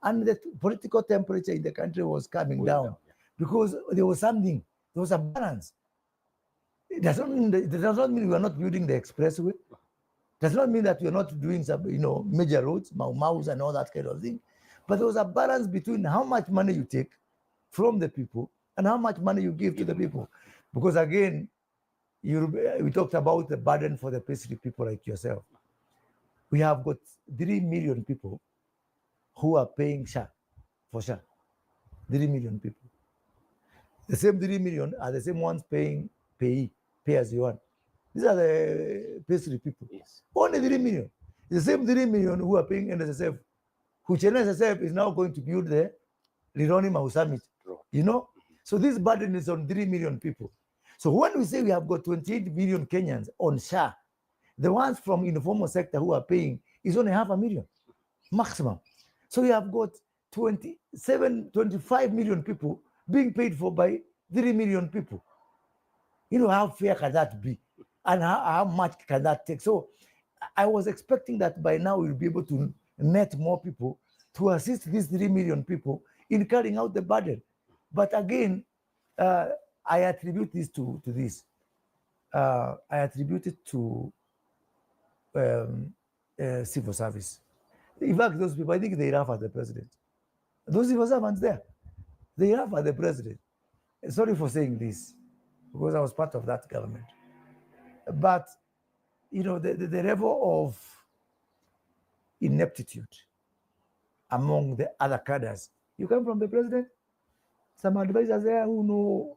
and the political temperature in the country was coming down because there was a balance. It does not mean we are not building the expressway. It does not mean that we are not doing some major roads, Maus and all that kind of thing. But there was a balance between how much money you take from the people and how much money you give to the people. Because again, we talked about the burden for the payslip people like yourself. We have got 3 million people who are paying SHA for SHA. 3 million people. The same 3 million are the same ones paying pay as you want. These are the payslip people. Yes. Only 3 million. The same 3 million who are paying NSSF, which NSSF is now going to build the Rironi Mau Summit. So this burden is on 3 million people. So when we say we have got 28 million Kenyans on SHA, the ones from informal sector who are paying is only 500,000 maximum. So we have got 25 million people being paid for by 3 million people. How fair can that be? And how much can that take? So I was expecting that by now we'll be able to net more people to assist these 3 million people in carrying out the burden. But again, I attribute this to this. I attribute it to civil service. In fact, those people, I think they laugh at the president. Those civil servants there, they laugh at the president. Sorry for saying this, because I was part of that government. But, the level of ineptitude among the other cadres. You come from the president, some advisors there who know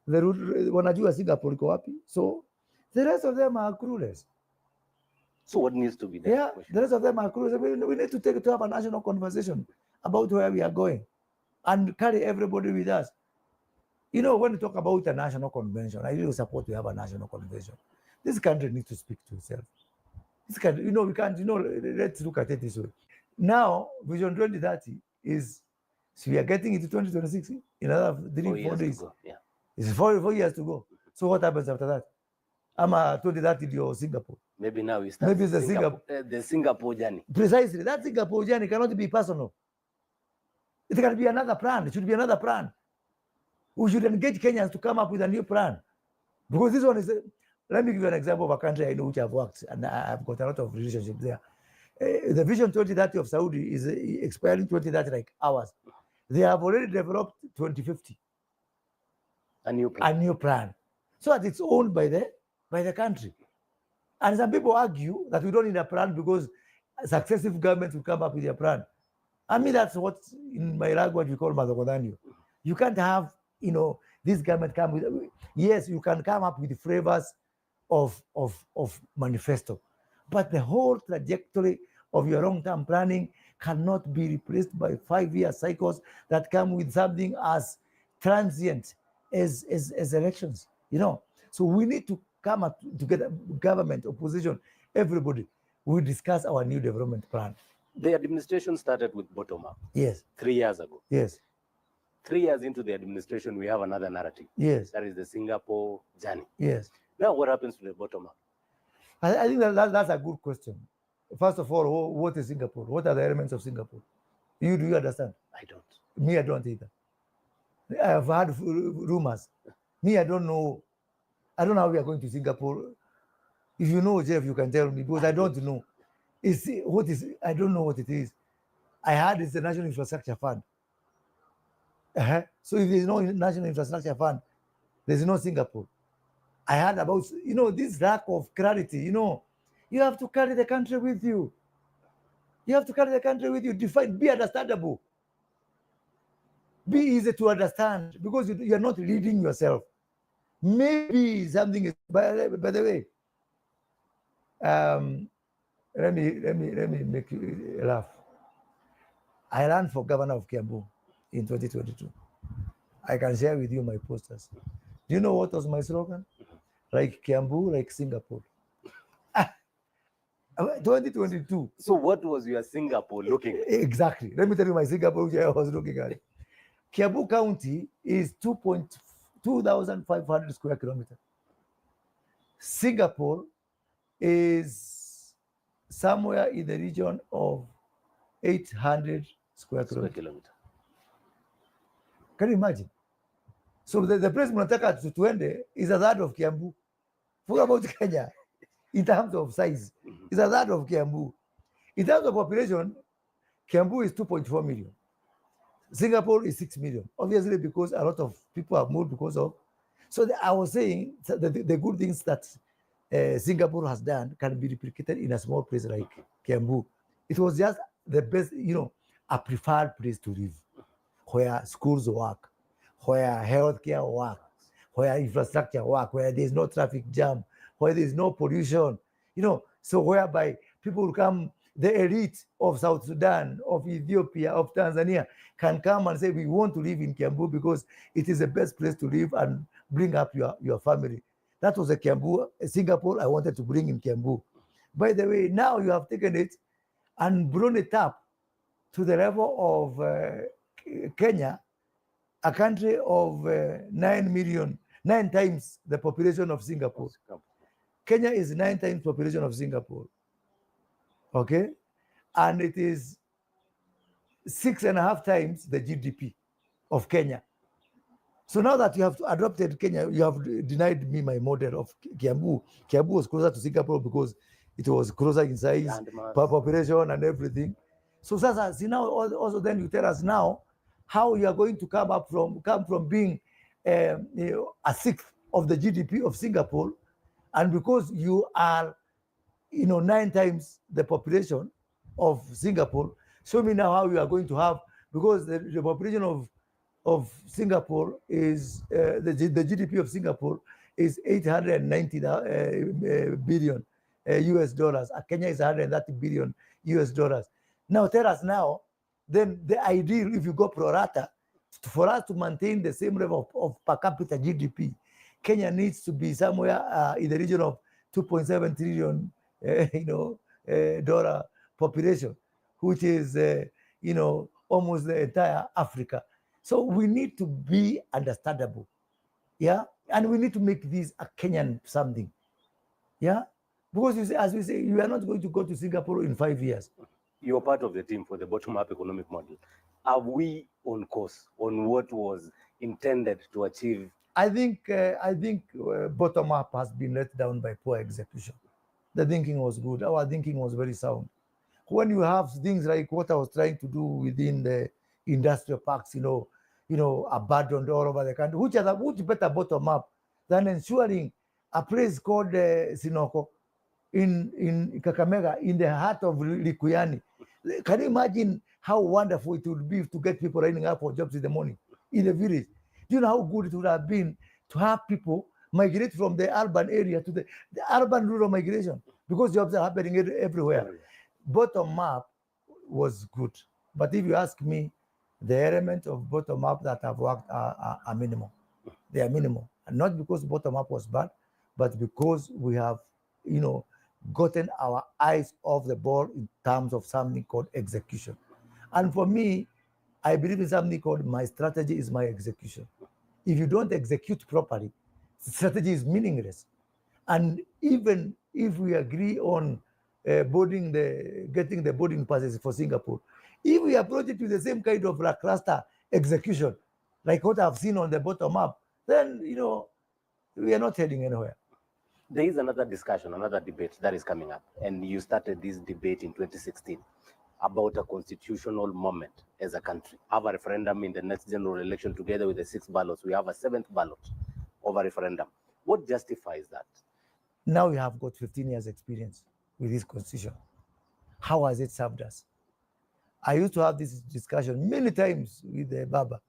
the route, wanajua Singapore iko wapi. So the rest of them are clueless. So what needs to be done? Yeah, the rest of them are clueless. We need to have a national conversation about where we are going and carry everybody with us. When we talk about a national convention, I really support we have a national convention. This country needs to speak to itself. This country, we can't, let's look at it this way. Now, Vision 2030 is, so we are getting into 2026 in another 4 days. Yeah. It's 4 years to go. So what happens after that? Ama 2030 ndio Singapore. Maybe now we start. Maybe it's the Singapore journey. Precisely. That Singapore journey cannot be personal. It can be another plan. It should be another plan. We should engage Kenyans to come up with a new plan. Because this one is, let me give you an example of a country I know which I've worked, and I've got a lot of relationships there. The Vision 2030 of Saudi is expiring 2030 like ours. They have already developed 2050. A new plan. A new plan. So that it's owned by the country. And some people argue that we don't need a plan because successive governments will come up with a plan. I mean, that's what in my language we call Madogodanyo. You can't have, this government come with, yes, you can come up with flavors of manifesto, but the whole trajectory of your long-term planning cannot be replaced by 5-year cycles that come with something as transient as elections, So we need to come up together, government, opposition, everybody. We discuss our new development plan. The administration started with bottom-up. Yes. 3 years ago. Yes. 3 years into the administration, we have another narrative. Yes. That is the Singapore journey. Yes. Now, what happens to the bottom-up? I think that's a good question. First of all, what is Singapore? What are the elements of Singapore? Do you understand? I don't. Me, I don't either. I've heard rumors. Me, I don't know. I don't know how we are going to Singapore. If you know, Jeff, you can tell me, because I don't know. I don't know what it is. I heard it's the National Infrastructure Fund. So if there's no National Infrastructure Fund, there's no Singapore. I heard about, this lack of clarity. You have to carry the country with you. You have to carry the country with you. Define, be understandable. Be easy to understand, because you're not leading yourself. Maybe something is, by the way, let me make you laugh. I ran for governor of Kiambu in 2022. I can share with you my posters. Do you know what was my slogan? Like Kiambu, like Singapore. 2022. So what was your Singapore looking at? Exactly. Let me tell you my Singapore, which I was looking at. Kiambu County is 2,500 square kilometers. Singapore is somewhere in the region of 800 square kilometers. Can you imagine? So the place mnataka tuende is a third of Kiambu. Forget about Kenya. In terms of size, it's a third of Kiambu. In terms of population, Kiambu is 2.4 million. Singapore is 6 million. Obviously, because a lot of people have moved because of. So I was saying the good things that Singapore has done can be replicated in a small place like Kiambu. It was just the best, a preferred place to live, where schools work, where healthcare works, where infrastructure work, where there's no traffic jam, where there's no pollution, so whereby people will come, the elite of South Sudan, of Ethiopia, of Tanzania can come and say, we want to live in Kiambu because it is the best place to live and bring up your family. That was a Kiambu, Singapore I wanted to bring in Kiambu. By the way, now you have taken it and blown it up to the level of Kenya, a country of 9 times the population of Singapore. Kenya is 9 times population of Singapore. Okay? And it is 6.5 times the GDP of Kenya. So now that you have adopted Kenya, you have denied me my model of Kiambu. Kiambu was closer to Singapore because it was closer in size, per population and everything. So Sasa, see now also then you tell us now how you are going to come from being a sixth of the GDP of Singapore, and because you are 9 times the population of Singapore, show me now how you are going to have, because the population of Singapore is the GDP of Singapore is 890 billion US dollars. Kenya is 130 billion US dollars. Now tell us now, then the ideal, if you go pro rata, for us to maintain the same level of per capita GDP, Kenya needs to be somewhere in the region of 2.7 trillion dollar population, which is almost the entire Africa. So we need to be understandable. Yeah, And we need to make this a Kenyan something. Yeah? Because you say, as we say, you are not going to go to Singapore in 5 years. You're part of the team for the bottom-up economic model. Are we on course on what was intended to achieve? I think bottom-up has been let down by poor execution. The thinking was good. Our thinking was very sound. When you have things like what I was trying to do within the industrial parks, abandoned all over the country, which better bottom up than ensuring a place called Sinoko in Kakamega, in the heart of Likuyani. Can you imagine how wonderful it would be to get people lining up for jobs in the morning in the village? Do you know how good it would have been to have people migrate from the urban area to the urban rural migration, because jobs are happening everywhere. Bottom up was good. But if you ask me, the elements of bottom up that have worked are minimal. They are minimal. And not because bottom up was bad, but because we have, gotten our eyes off the ball in terms of something called execution. And for me, I believe in something called my strategy is my execution. If you don't execute properly, strategy is meaningless. And even if we agree on getting the boarding passes for Singapore, if we approach it with the same kind of lackluster execution, like what I've seen on the bottom up, then we are not heading anywhere. There is another discussion, another debate that is coming up, and you started this debate in 2016 about a constitutional moment as a country. Have a referendum in the next general election together with the 6 ballots. We have a 7th ballot of a referendum. What justifies that? Now we have got 15 years experience with this constitution. How has it served us? I used to have this discussion many times with Baba.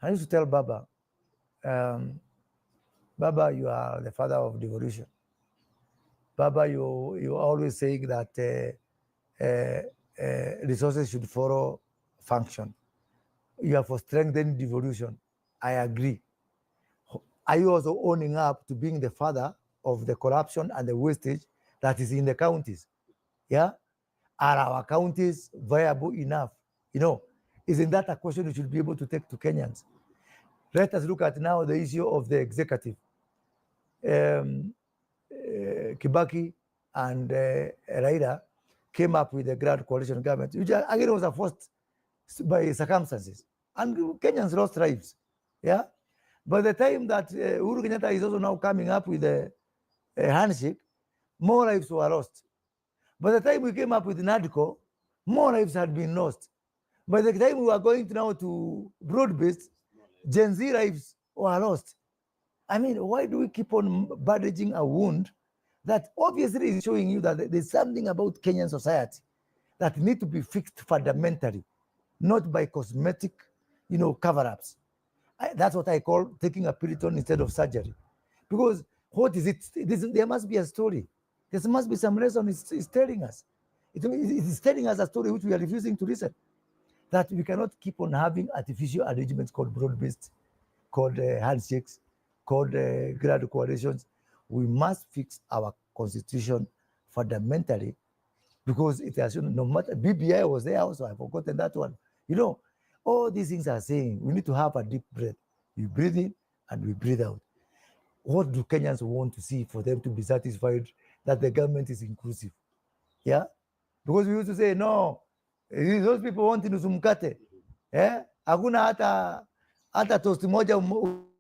I used to tell Baba, Baba, you are the father of devolution. Baba, you always saying that resources should follow function. You are for strengthening devolution. I agree. Are you also owning up to being the father of the corruption and the wastage that is in the counties? Yeah? Are our counties viable enough? Isn't that a question we should be able to take to Kenyans? Let us look at now the issue of the executive. Kibaki and Raila came up with a grand coalition government, which again was forced by circumstances. And Kenyans lost lives. Yeah? By the time that Uhuru Kenyatta is also now coming up with a handshake, more lives were lost. By the time we came up with NADCO, more lives had been lost. By the time we were going now to broad-based, Gen Z lives were lost. I mean, why do we keep on bandaging a wound that obviously is showing you that there's something about Kenyan society that need to be fixed fundamentally, not by cosmetic, cover-ups. That's what I call taking a Piriton instead of surgery. Because what is it? There must be a story. There must be some lesson it's telling us. It is telling us a story which we are refusing to listen. That we cannot keep on having artificial arrangements called broad-based, called handshakes, called grand coalitions. We must fix our constitution fundamentally, because it has shown, no matter, BBI was there also, I've forgotten that one. All these things are saying we need to have a deep breath. We breathe in and we breathe out. What do Kenyans want to see for them to be satisfied that the government is inclusive? Yeah? Because we used to say, no, those people want nusu mkate. Hakuna hata toast moja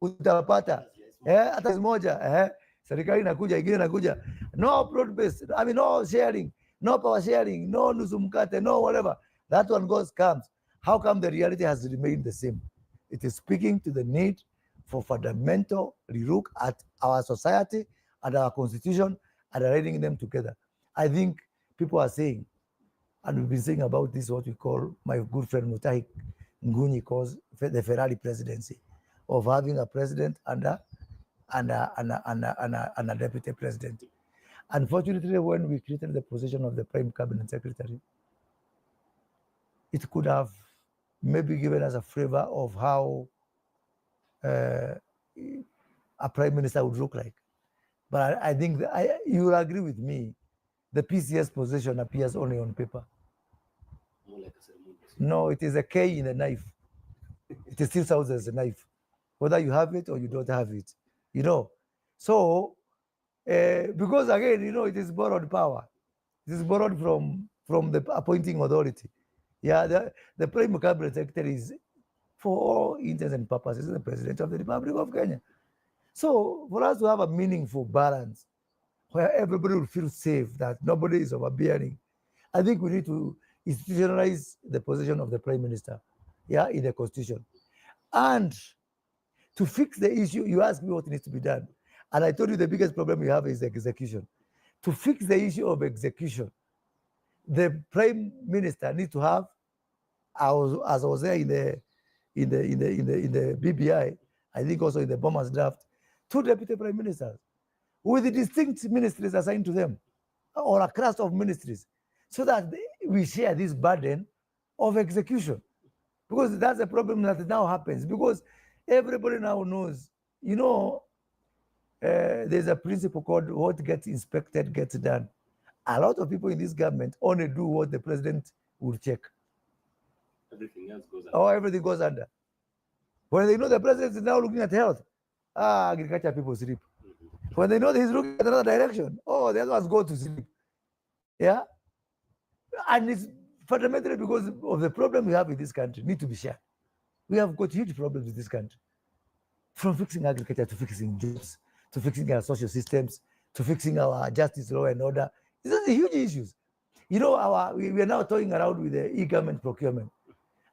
utapata. Hata moja. Serikali inakuja, ingine inakuja. No broad-based, no sharing, no power sharing, no nusu mkate, no whatever. That one comes. How come the reality has remained the same? It is speaking to the need for fundamental relook at our society and our constitution and aligning them together. I think people are saying, and we've been saying about this, what we call, my good friend Mutahi Ngunyi calls the Ferrari presidency, of having a president and a deputy president. Unfortunately, when we created the position of the prime cabinet secretary, it could have maybe given us a flavor of how a prime minister would look like. But I think you will agree with me, the PCS position appears only on paper. No, it is a K in a knife. It still sounds as a knife, whether you have it or you don't have it. you know. So, because again, you know, it is borrowed power. It is borrowed from the appointing authority. Yeah, the Prime Cabinet Secretary is, for all intents and purposes, the President of the Republic of Kenya. So, for us to have a meaningful balance where everybody will feel safe, that nobody is overbearing, I think we need to institutionalize the position of the Prime Minister, yeah, in the Constitution. And to fix the issue, you asked me what needs to be done. And I told you the biggest problem we have is execution. To fix the issue of execution, the Prime Minister needs to have, as I was there in the BBI, I think also in the Bombers draft, 2 deputy prime ministers with the distinct ministries assigned to them, or a cluster of ministries, so that we share this burden of execution. Because that's a problem that now happens, because everybody now knows, you know, there's a principle called what gets inspected gets done. A lot of people in this government only do what the president will check. Everything else goes under. Or everything goes under. When they know the president is now looking at health, agriculture people sleep. When they know that he's looking at another direction, the other ones go to sleep. Yeah? And it's fundamentally because of the problem we have in this country, need to be shared. We have got huge problems in this country. From fixing agriculture to fixing jobs, to fixing our social systems, to fixing our justice, law and order. These are the huge issues. You know, we are now toying around with the e-government procurement.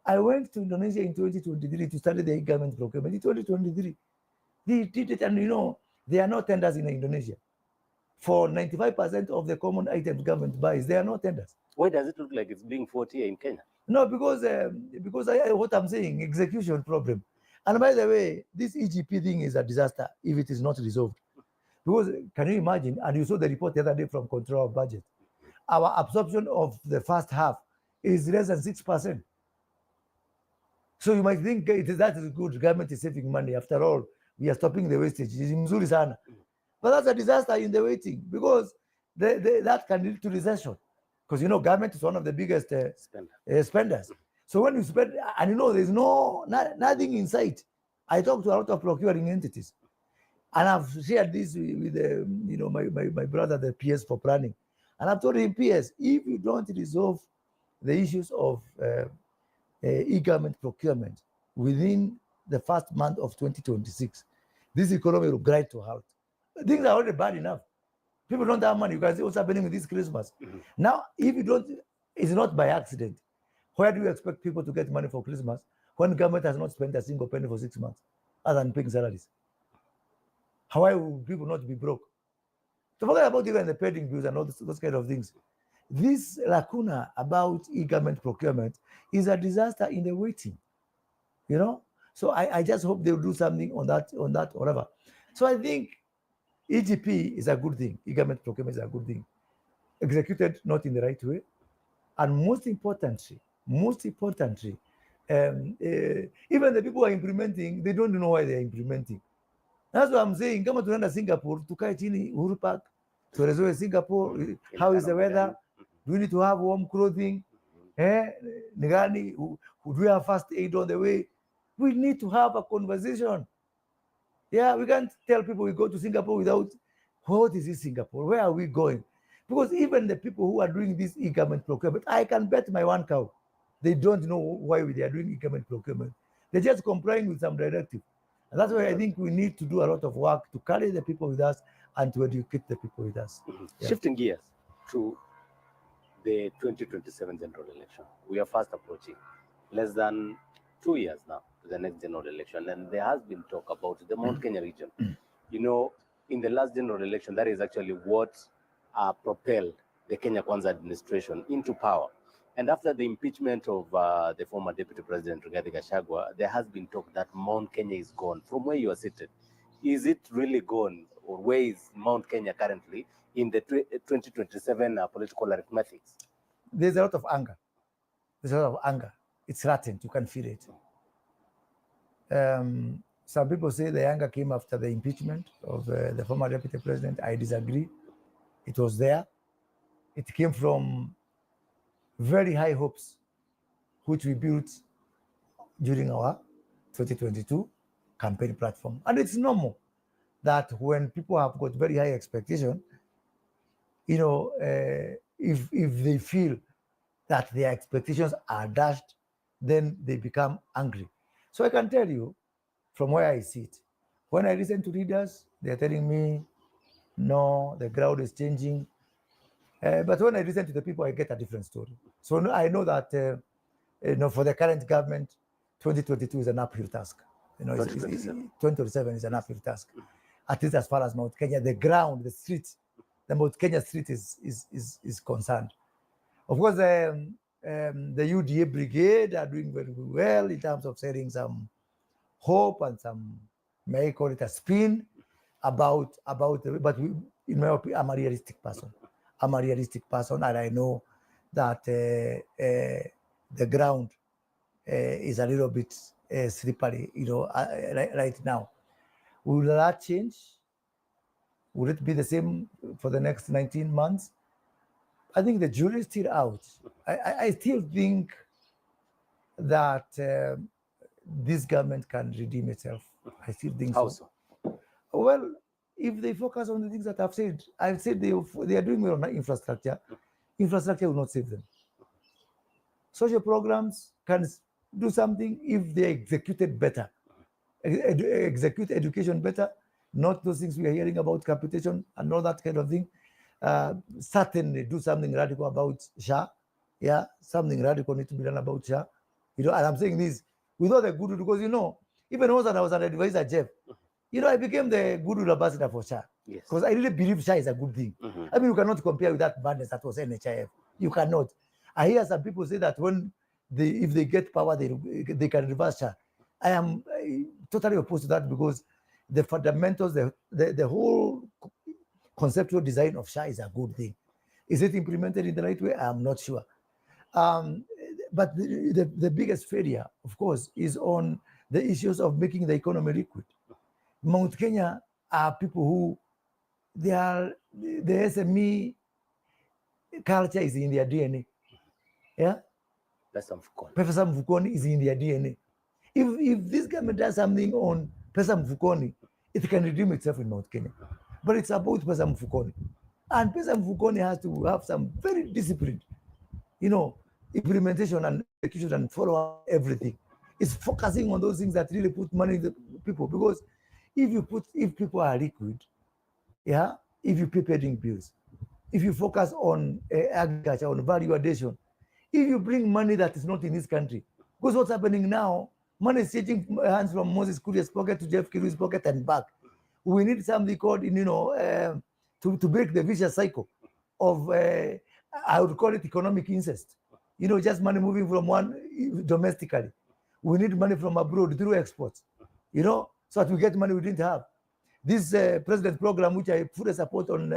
I went to Indonesia in 2023 to study the e-government procurement. In 2023, they did it, and you know, there are no tenders in Indonesia. For 95% of the common items government buys, there are no tenders. Why does it look like it's being fought here in Kenya? No, because what I'm saying, execution problem. And by the way, this EGP thing is a disaster if it is not resolved. Because can you imagine, and you saw the report the other day from Control of Budget, our absorption of the first half is less than 6%. So you might think that is good, government is saving money. After all, we are stopping the wastage. But that's a disaster in the waiting, because that can lead to recession. Because you know, government is one of the biggest spenders. So when you spend, and you know, there's nothing in sight. I talk to a lot of procuring entities, and I've shared this with you know, my brother, the PS for planning, and I've told him, PS, if you don't resolve the issues of e-government procurement within the first month of 2026, this economy will grind to a halt. Things are already bad enough. People don't have money. You can see what's happening with this Christmas. Now, if you don't, it's not by accident. Where do you expect people to get money for Christmas when government has not spent a single penny for 6 months other than paying salaries? How will people not be broke? To forget about even the pending bills and all those kind of things. This lacuna about e-government procurement is a disaster in the waiting, you know? So I just hope they'll do something on that, whatever. So I think EGP is a good thing. E-government procurement is a good thing. Executed not in the right way. And most importantly, even the people who are implementing, they don't know why they're implementing. That's what I'm saying. Kama tunaenda Singapore, tukae chini Uhuru Park, tuelezewe Singapore, how is the weather? Do we need to have warm clothing? Nigani, do we have first aid on the way? We need to have a conversation. Yeah, we can't tell people we go to Singapore without, what is this Singapore? Where are we going? Because even the people who are doing this e-government procurement, I can bet my one cow, they don't know why they are doing e-government procurement. They're just complying with some directive. And that's why I think we need to do a lot of work to carry the people with us and to educate the people with us. Yeah. Shifting gears to the 2027 general election. We are fast approaching, less than 2 years now to the next general election. And there has been talk about the Mount Kenya region. You know, in the last general election, that is actually what propelled the Kenya Kwanza administration into power. And after the impeachment of the former Deputy President Rigathi Gachagua, there has been talk that Mount Kenya is gone. From where you are seated, is it really gone? Or where is Mount Kenya currently in the 2027 political arithmetics? There's a lot of anger. There's a lot of anger. It's latent. You can feel it. Some people say the anger came after the impeachment of the former Deputy President. I disagree. It was there. It came from very high hopes, which we built during our 2022 campaign platform. And it's normal. that when people have got very high expectation, you know, if they feel that their expectations are dashed, then they become angry. So I can tell you from where I sit, when I listen to leaders, they're telling me, no, the ground is changing. But when I listen to the people, I get a different story. So I know that, you know, for the current government, 2022 is an uphill task. You know, 2027 is an uphill task. At least as far as Mount Kenya, the ground, the street, the Mount Kenya street is concerned. Of course, the UDA brigade are doing very well in terms of setting some hope and some, may I call it a spin about but in my opinion, I'm a realistic person. I'm a realistic person, and I know that the ground is a little bit slippery, you know, right now. Will that change? Will it be the same for the next 19 months? I think the jury is still out. I still think that this government can redeem itself. I still think How so. so? Well, if they focus on the things that I've said they are doing well on infrastructure. Infrastructure will not save them. Social programs can do something if they executed better. Execute education better, not those things we are hearing about capitation and all that kind of thing. Certainly do something radical about SHA. Yeah, something radical needs to be done about SHA. You know, and I'm saying this with all the goodwill, because, you know, even when I was an advisor, Jeff, you know, I became the goodwill ambassador for SHA. Yes. Because I really believe SHA is a good thing. I mean, you cannot compare with that madness that was NHIF. You cannot. I hear some people say that if they get power, they can reverse SHA. I am totally opposed to that, because the fundamentals, the whole conceptual design of SHA is a good thing. Is it implemented in the right way? I'm not sure. But the biggest failure, of course, is on the issues of making the economy liquid. Mount Kenya are people who the SME culture is in their DNA. Yeah? Pesa Mfukoni is in their DNA. If this government does something on Pesa Mfukoni, it can redeem itself in Mount Kenya. But it's about Pesa Mfukoni. And Pesa Mfukoni has to have some very disciplined, you know, implementation and execution and follow up everything. It's focusing on those things that really put money in the people. Because if people are liquid, yeah, if you pay pending bills, if you focus on agriculture, on value addition, if you bring money that is not in this country, because what's happening now, money is changing hands from Moses Kuria's pocket to Jeff Kirui's pocket and back. We need something called, you know, to break the vicious cycle of, I would call it economic incest. You know, just money moving from one domestically. We need money from abroad through exports, you know, so that we get money we didn't have. This president program, which I fully support on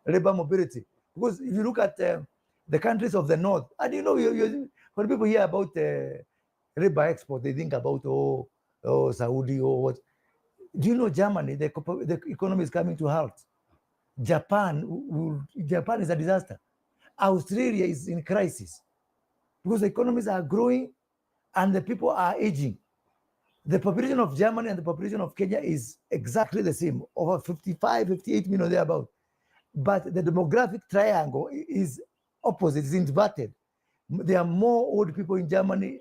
labor mobility, because if you look at the countries of the north, and you know, when people hear about labor export, they think about Saudi or what. Do you know Germany? The economy is coming to halt. Japan is a disaster. Australia is in crisis because the economies are growing and the people are aging. The population of Germany and the population of Kenya is exactly the same, over 55, 58 million thereabout. But the demographic triangle is opposite, it's inverted. There are more old people in Germany,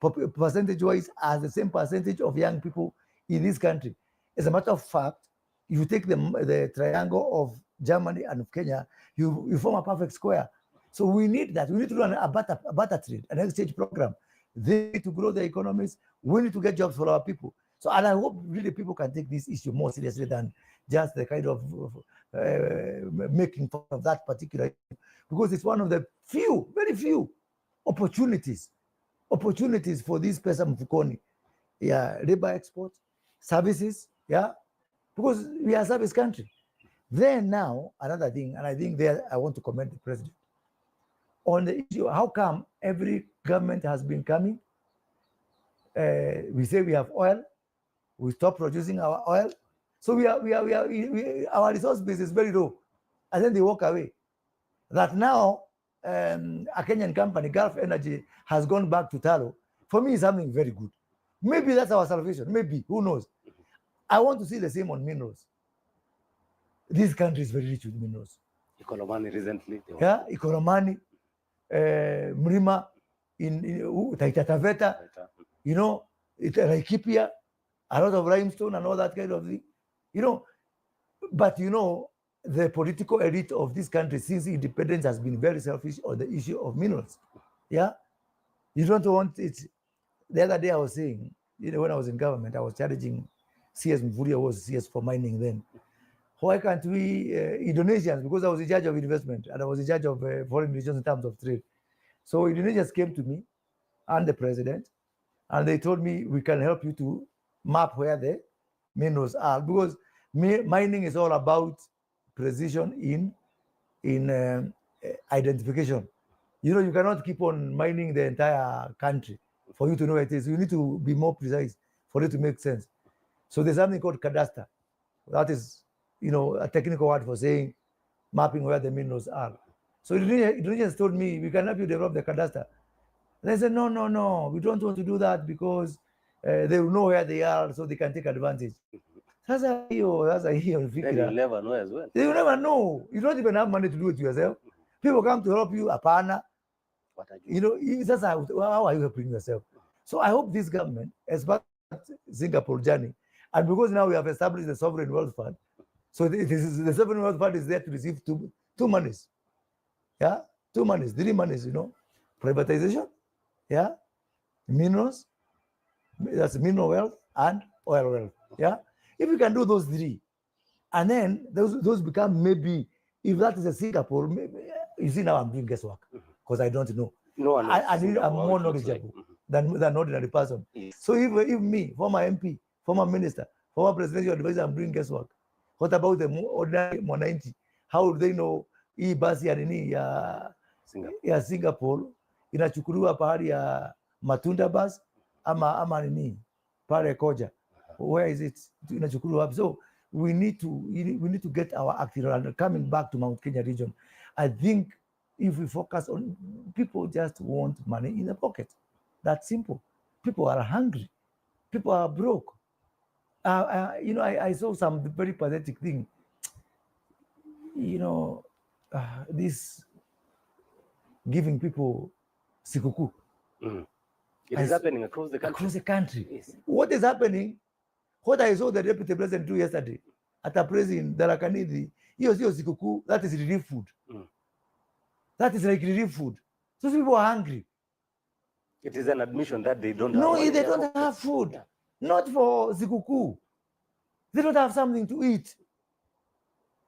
percentage-wise, as the same percentage of young people in this country. As a matter of fact, if you take the triangle of Germany and of Kenya, you form a perfect square. So we need that. We need to run a barter trade, an exchange program. They need to grow their economies. We need to get jobs for our people. So, and I hope really people can take this issue more seriously than just the kind of making fun of that particular issue, because it's one of the few, very few opportunities for this Pesa Mfukoni. Yeah, labor export, services, yeah, because we are a service country. Then now, another thing, and I think there I want to commend the president on the issue, how come every government has been coming, we say we have oil, we stop producing our oil, so our resource base is very low, and then they walk away. That now a Kenyan company, Gulf Energy, has gone back to Talo. For me, is something very good. Maybe that's our salvation. Maybe, who knows? I want to see the same on minerals. This country is very rich with minerals. Ikolomani recently. Yeah, Ikolomani, Mrima, in Taita Taveta, you know, Laikipia, a lot of limestone and all that kind of thing, you know. But you know, the political elite of this country since independence has been very selfish on the issue of minerals. Yeah, you don't want it. The other day I was saying, you know, when I was in government, I was challenging CS Mvurya was CS for mining then. Why can't we, Indonesians, because I was in charge of investment and I was in charge of foreign relations in terms of trade. So Indonesians came to me and the president, and they told me, we can help you to map where the minerals are, because mining is all about precision in identification. You know, you cannot keep on mining the entire country for you to know where it is. You need to be more precise for it to make sense. So there's something called cadastre. That is, you know, a technical word for saying mapping where the minerals are. So Indonesians told me, we can help you develop the cadastre. And I said, no, we don't want to do that because they will know where they are so they can take advantage. Sasa hiyo Then you'll never know as well. You never know. You don't even have money to do it yourself. People come to help you, apana. You know, how are you helping yourself? So I hope this government, as part of Singapore journey, and because now we have established the Sovereign Wealth Fund, so the Sovereign Wealth Fund is there to receive two monies. Yeah, 2 monies, 3 monies, you know, privatization, yeah, minerals, that's mineral wealth and oil wealth, yeah. If we can do those 3, and then those become maybe, if that is a Singapore, maybe, you see now I'm doing guesswork because I don't know. No, I'm more knowledgeable than ordinary person. Yes. So if me, former MP, former minister, former presidential advisor, I'm doing guesswork. What about the ordinary 190? How do they know hii basi ya nini ya Singapore inachukuliwa pahali ya Matunda bus ama nini pale Koja? Where is it inachukuliwa up? So we need to get our act in. Coming back to Mount Kenya region, I think if we focus on, people just want money in the pocket. That's simple. People are hungry. People are broke. You know, I saw some very pathetic thing. You know, this giving people sikuku. It is happening across the country. Across the country. Yes. What is happening? What I saw the deputy president do yesterday at a president Darakanidhi, hiyo sio sikuku, that is relief food. That is like relief food. Those people are hungry. It is an admission that they don't No, have. they don't have food. Yeah. Not for sikuku. They don't have something to eat.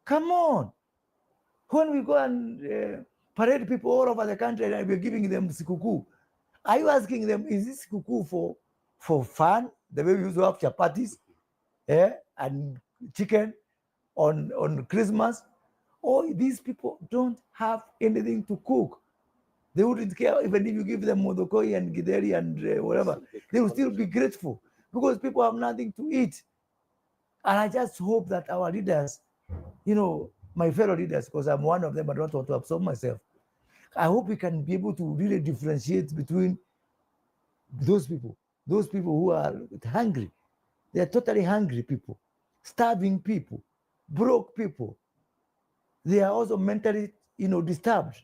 Come on. When we go and parade people all over the country and we're giving them sikuku, are you asking them, is this sikuku for fun? The way we used to have chapatis and chicken on Christmas? Or these people don't have anything to cook. They wouldn't care even if you give them modokoi and githeri and whatever. They will still be grateful because people have nothing to eat. And I just hope that our leaders, you know, my fellow leaders, because I'm one of them, I don't want to absorb myself. I hope we can be able to really differentiate between those people who are hungry. They are totally hungry people, starving people, broke people. They are also mentally, you know, disturbed.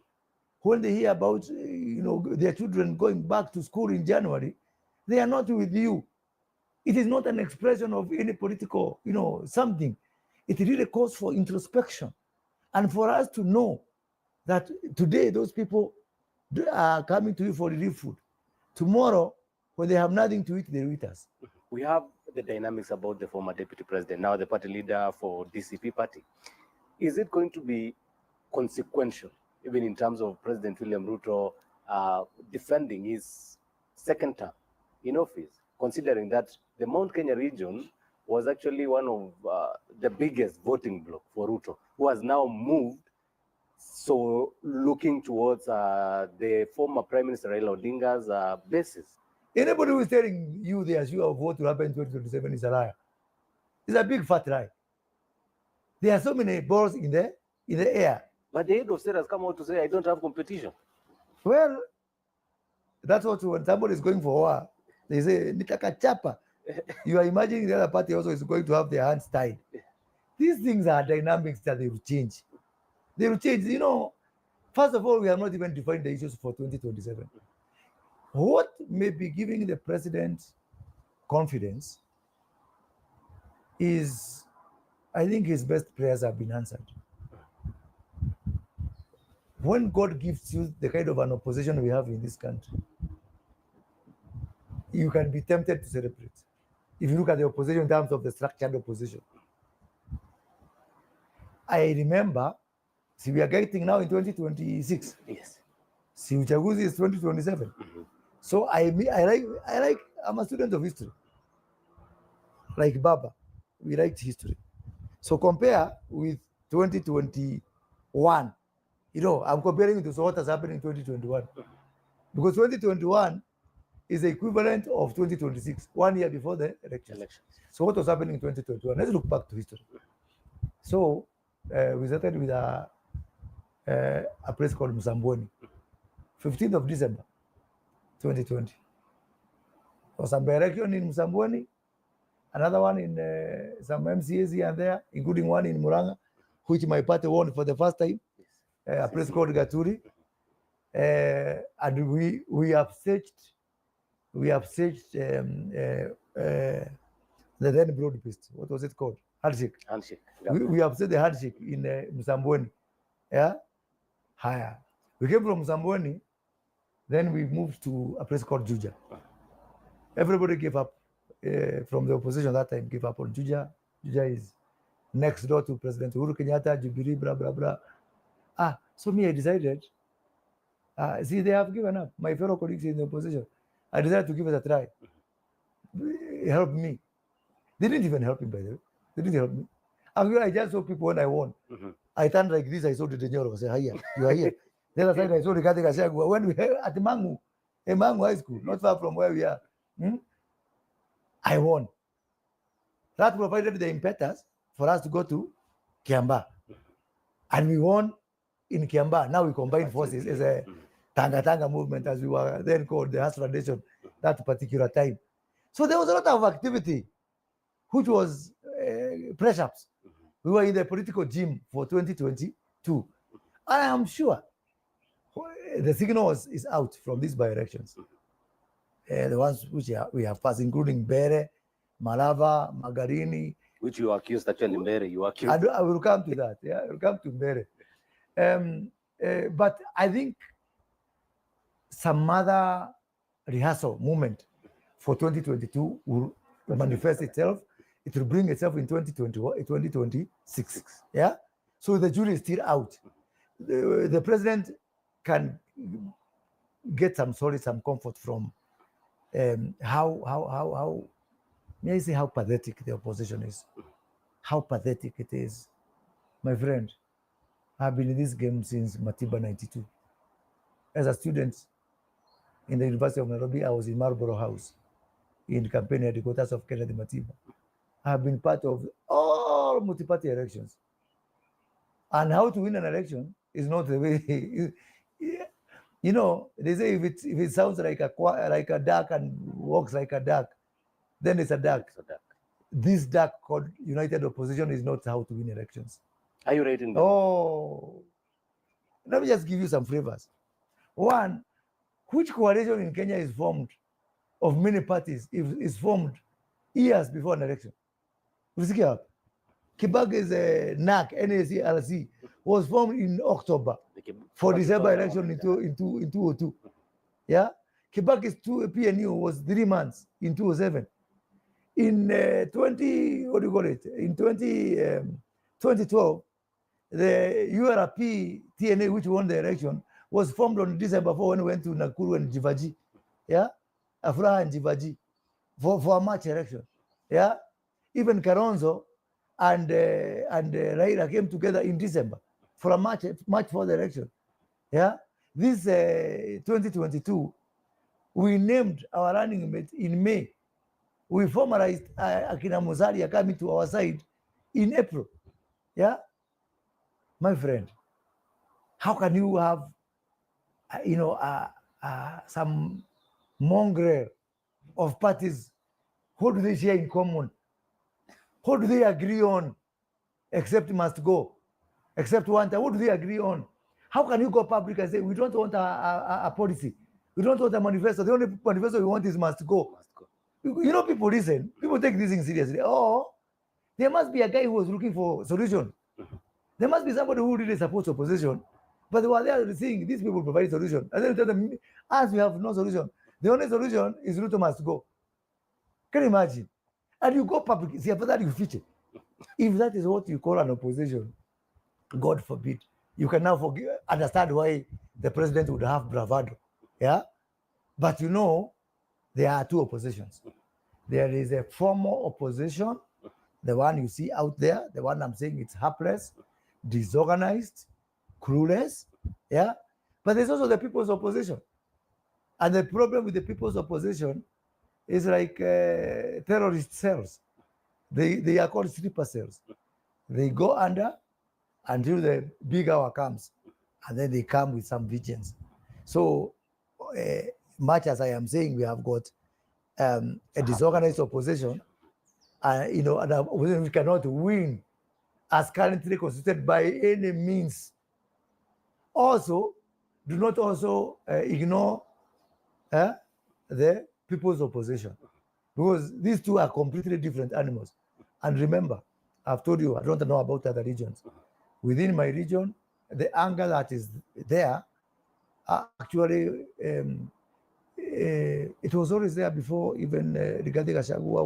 When they hear about, you know, their children going back to school in January, they are not with you. It is not an expression of any political, you know, something. It really calls for introspection. And for us to know that today those people are coming to you for relief food. Tomorrow, when they have nothing to eat, they will eat us. We have the dynamics about the former deputy president, now the party leader for DCP party. Is it going to be consequential, even in terms of President William Ruto defending his second term in office, considering that the Mount Kenya region was actually one of the biggest voting bloc for Ruto, who has now moved, so looking towards the former Prime Minister Raila Odinga's basis? Anybody who is telling you they are sure of what will happen in 2027 is a liar. It's a big fat lie. There are so many balls in the air. But the head of state has come out to say, I don't have competition. Well, that's what when somebody is going for war, they say, Nitaka chapa. You are imagining the other party also is going to have their hands tied. These things are dynamics that they will change. They will change. You know, first of all, we have not even defined the issues for 2027. What may be giving the president confidence is, I think his best prayers have been answered. When God gives you the kind of an opposition we have in this country, you can be tempted to celebrate. If you look at the opposition in terms of the structured opposition, I remember, see, we are getting now in 2026. Yes. See, uchaguzi is 2027. So I like, I'm a student of history. Like Baba, we liked history. So compare with 2021. You know, I'm comparing it to what has happened in 2021. Because 2021 is the equivalent of 2026, 1 year before the election. So what was happening in 2021? Let's look back to history. So we started with a place called Msambweni, 15th of December, 2020. There was some election in Msambweni, another one in some MCAs here and there, including one in Muranga, which my party won for the first time, a place called Gaturi. And we have searched the then broad beast. What was it called? Handshake. Handshake. We have said the handshake in Msambweni. Yeah. Higher. We came from Msambweni, then we moved to a place called Juja. Everybody gave up from the opposition that time, gave up on Juja. Juja is next door to President Uhuru Kenyatta, Jubilee, blah, blah, blah. So me, I decided, see, they have given up. My fellow colleagues in the opposition, I decided to give it a try. Help me. They didn't even help me, by the way. They didn't help me. I just saw people when I won. I turned like this, I saw the Jirongos. I said, hiya, you are here. The other side, I saw the Gashagwa. When we were at Mangu High School, not far from where we are, I won. That provided the impetus for us to go to Kiamba. And we won in Kiamba. Now we combine forces as a Tanga movement, as we were then called, the Hasra Nation, that particular time. So there was a lot of activity, which was press-ups. We were in the political gym for 2022. I am sure the signal is out from these by-elections. The ones which we have passed, including Bere, Malava, Magarini. Which you accused, actually, Bere, you accused. I will come to that, yeah, I will come to Bere. But I think some other rehearsal movement for 2022 will manifest itself. It will bring itself in 2026. Yeah. So the jury is still out. The president can get some solace, some comfort from how may I say how pathetic the opposition is. How pathetic it is. My friend, I've been in this game since Matiba 92. As a student in the University of Nairobi, I was in Marlborough House in campaign headquarters of Kennedy Matiba. I've been part of all multi-party elections. And how to win an election is not the way. You know, they say if it sounds like a duck and walks like a duck, then it's a duck. This duck called United Opposition is not how to win elections. Are you rating them? Oh, let me just give you some flavors. One, which coalition in Kenya is formed of many parties is formed years before an election? Kibage's NAC, NACRC, was formed in October for December election in 2002. Yeah, Kibage's PNU was 3 months in 2007. In 2012, the URP TNA, which won the election, was formed on December 4 when we went to Nakuru and Jivaji. Yeah, Afraha and Jivaji for a March election. Yeah, even Karonzo and Raila came together in December for a March for the election. Yeah, this 2022, we named our running mate in May. We formalized Akina Musalia coming to our side in April. Yeah, my friend, how can you have, some mongrel of parties? What do they share in common? What do they agree on? except must go, except one time. What do they agree on? How can you go public and say, we don't want a policy, we don't want a manifesto, the only manifesto we want is must go? Must go. You know, people listen, people take these things seriously. Oh, there must be a guy who was looking for solution. There must be somebody who really supports opposition, but they were there saying these people provide solution. And then tell them, as we have no solution, the only solution is Ruto must go. Can you imagine? And you go public, see, after that you feature. If that is what you call an opposition, God forbid, you can now understand why the president would have bravado. Yeah? But you know, there are two oppositions. There is a formal opposition, the one you see out there, the one I'm saying it's helpless, disorganized, clueless. Yeah? But there's also the people's opposition. And the problem with the people's opposition is like terrorist cells. They are called sleeper cells. They go under until the big hour comes, and then they come with some vengeance. So much as I am saying we have got a disorganized opposition, you know, an opposition we cannot win as currently constituted by any means. Also, do not also ignore the people's opposition, because these two are completely different animals. And remember, I've told you, I don't know about other regions. Within my region, the anger that is there, actually, it was always there before even Rigathi Gachagua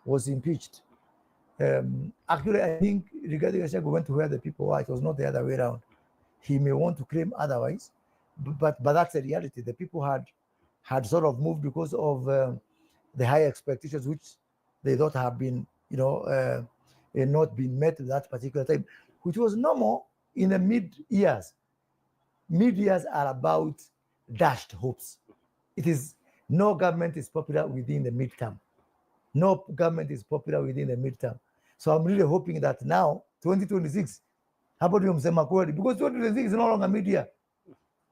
was impeached. Actually, I think Rigathi Gachagua went to where the people were. It was not the other way around. He may want to claim otherwise, but that's the reality. The people had sort of moved because of the high expectations which they thought have been, you know, not been met at that particular time, which was normal in the mid-years. Mid-years are about dashed hopes. It is, no government is popular within the midterm. No government is popular within the midterm. So I'm really hoping that now, 2026, hapo ndio msema kweli, because 2026 is no longer mid-year.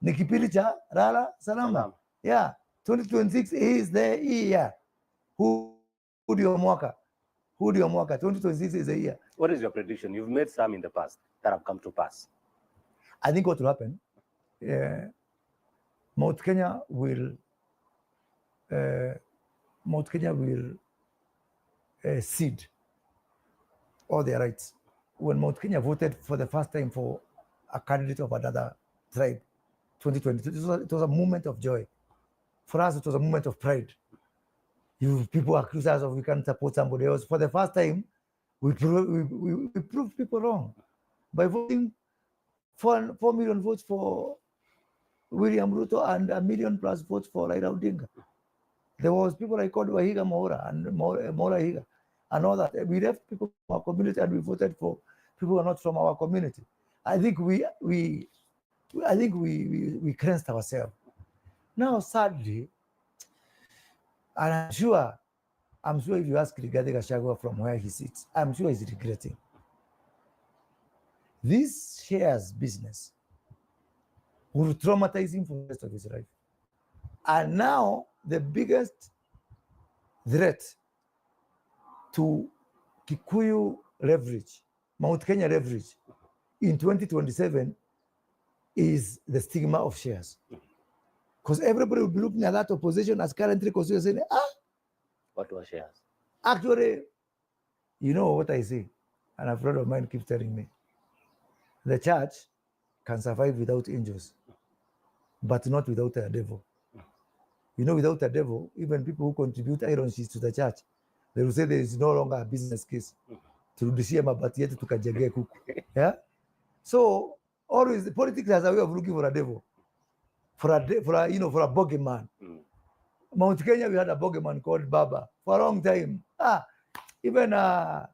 Ni kipindi cha lala salama. Yeah, 2026 is the year. Who ndio mwaka? 2026 is the year. What is your prediction? You've made some in the past that have come to pass. I think what will happen, Mount Kenya will cede all their rights. When Mount Kenya voted for the first time for a candidate of another tribe, 2022, it was a moment of joy. For us, it was a moment of pride. People accuse us of we can't support somebody else. For the first time, we proved people wrong by voting 4 million votes for William Ruto and 1 million plus votes for Raila Odinga. There was people like called Wahiga Maura and Maura Higa and all that. We left people from our community and we voted for people who are not from our community. I think we cleansed ourselves. Now, sadly, and I'm sure if you ask Rigathi Gachagua from where he sits, I'm sure he's regretting. This shares business will traumatize him for the rest of his life. And now, the biggest threat to Kikuyu leverage, Mount Kenya leverage, in 2027 is the stigma of shares. Because everybody will be looking at that opposition as currently considered saying, what was shares? Actually, you know what I say, and a friend of mine keeps telling me, the church can survive without angels, but not without a devil. You know, without a devil, even people who contribute iron sheets to the church, they will say there is no longer a business case. Turudishia mabati yetu tukajengee kuku. Yeah? So always the politics has a way of looking for a devil, for a bogeyman. Mount Kenya, we had a bogeyman called Baba for a long time. Even a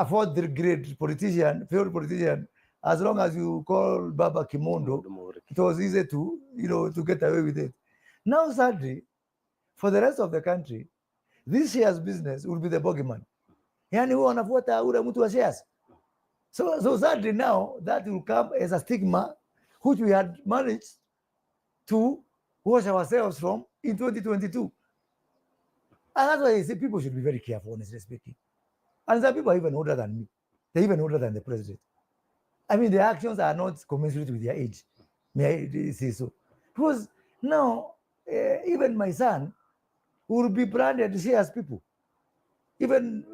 fourth grade politician, failed politician, as long as you call Baba Kimondo, it was easy to, to get away with it. Now, sadly, for the rest of the country, this shares business will be the bogeyman. Yani huwa wanafuata ule mtu wa shares. So sadly now, that will come as a stigma, which we had managed to wash ourselves from in 2022. And that's why I say people should be very careful, honestly speaking. And some people are even older than me. They're even older than the president. I mean, their actions are not commensurate with their age. May I say so? Because now, even my son will be branded shares people. Even,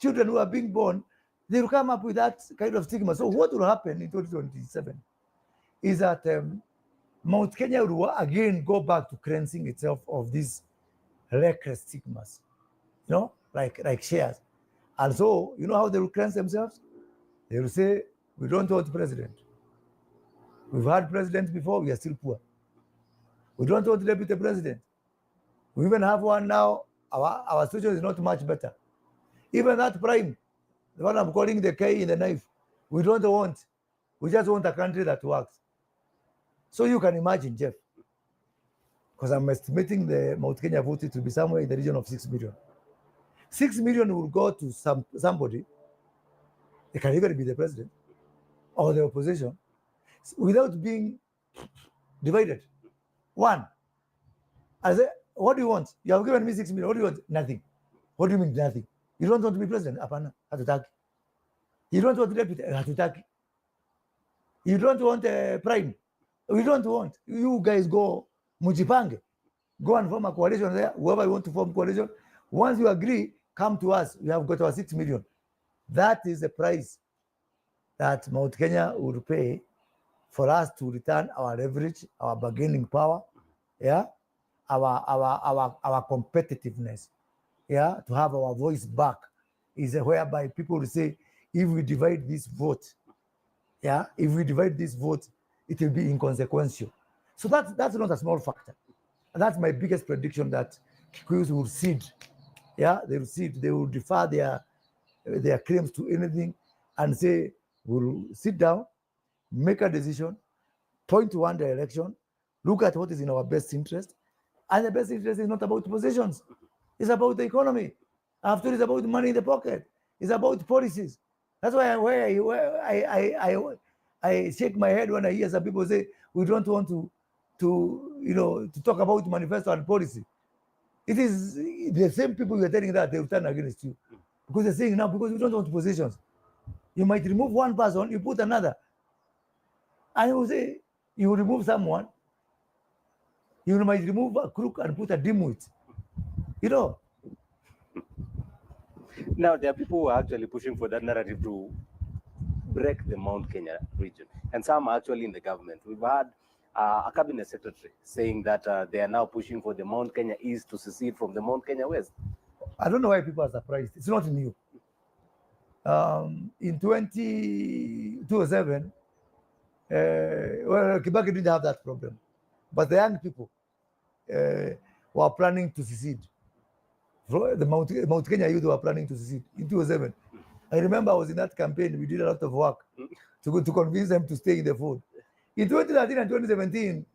children who are being born, they will come up with that kind of stigma. So what will happen in 2027 is that Mount Kenya will again go back to cleansing itself of these reckless stigmas, like shares. And so, you know how they will cleanse themselves? They will say, we don't want president. We've had presidents before, we are still poor. We don't want deputy president. We even have one now, our situation is not much better. Even that prime, the one I'm calling the K in the knife, we don't want. We just want a country that works. So you can imagine, Jeff, because I'm estimating the Mount Kenya vote to be somewhere in the region of 6 million. 6 million will go to somebody, they can even be the president or the opposition, without being divided. One, I say, what do you want? You have given me 6 million, what do you want? Nothing. What do you mean nothing? You don't want to be president? Apana, hatutaki. You don't want deputy? Hatutaki. You don't want a prime? We don't want. You guys go, mujipange. Go and form a coalition there, whoever you want to form coalition. Once you agree, come to us. We have got our 6 million. That is the price that Mount Kenya would pay for us to return our leverage, our bargaining power, our competitiveness, to have our voice back, is whereby people will say, if we divide this vote, if we divide this vote, it will be inconsequential. So that's not a small factor. And that's my biggest prediction, that Kikuyus will cede. They will cede. They will defer their claims to anything and say, we'll sit down, make a decision, point to one direction, look at what is in our best interest. And the best interest is not about positions. It's about the economy. After, it's about money in the pocket. It's about policies. That's why I shake my head when I hear some people say, we don't want to talk about manifesto and policy. It is the same people you are telling that they will turn against you. Because they're saying now, because we don't want positions. You might remove one person, you put another. And you will say, you remove someone, you might remove a crook and put a dimwit. Now, there are people who are actually pushing for that narrative to break the Mount Kenya region. And some are actually in the government. We've had a cabinet secretary saying that they are now pushing for the Mount Kenya East to secede from the Mount Kenya West. I don't know why people are surprised. It's not new. In 2007, Kibaki didn't have that problem. But the young people were planning to secede. The Mount Kenya youth were planning to secede in 2007. I remember I was in that campaign. We did a lot of work to convince them to stay in the fold. In 2013 and 2017,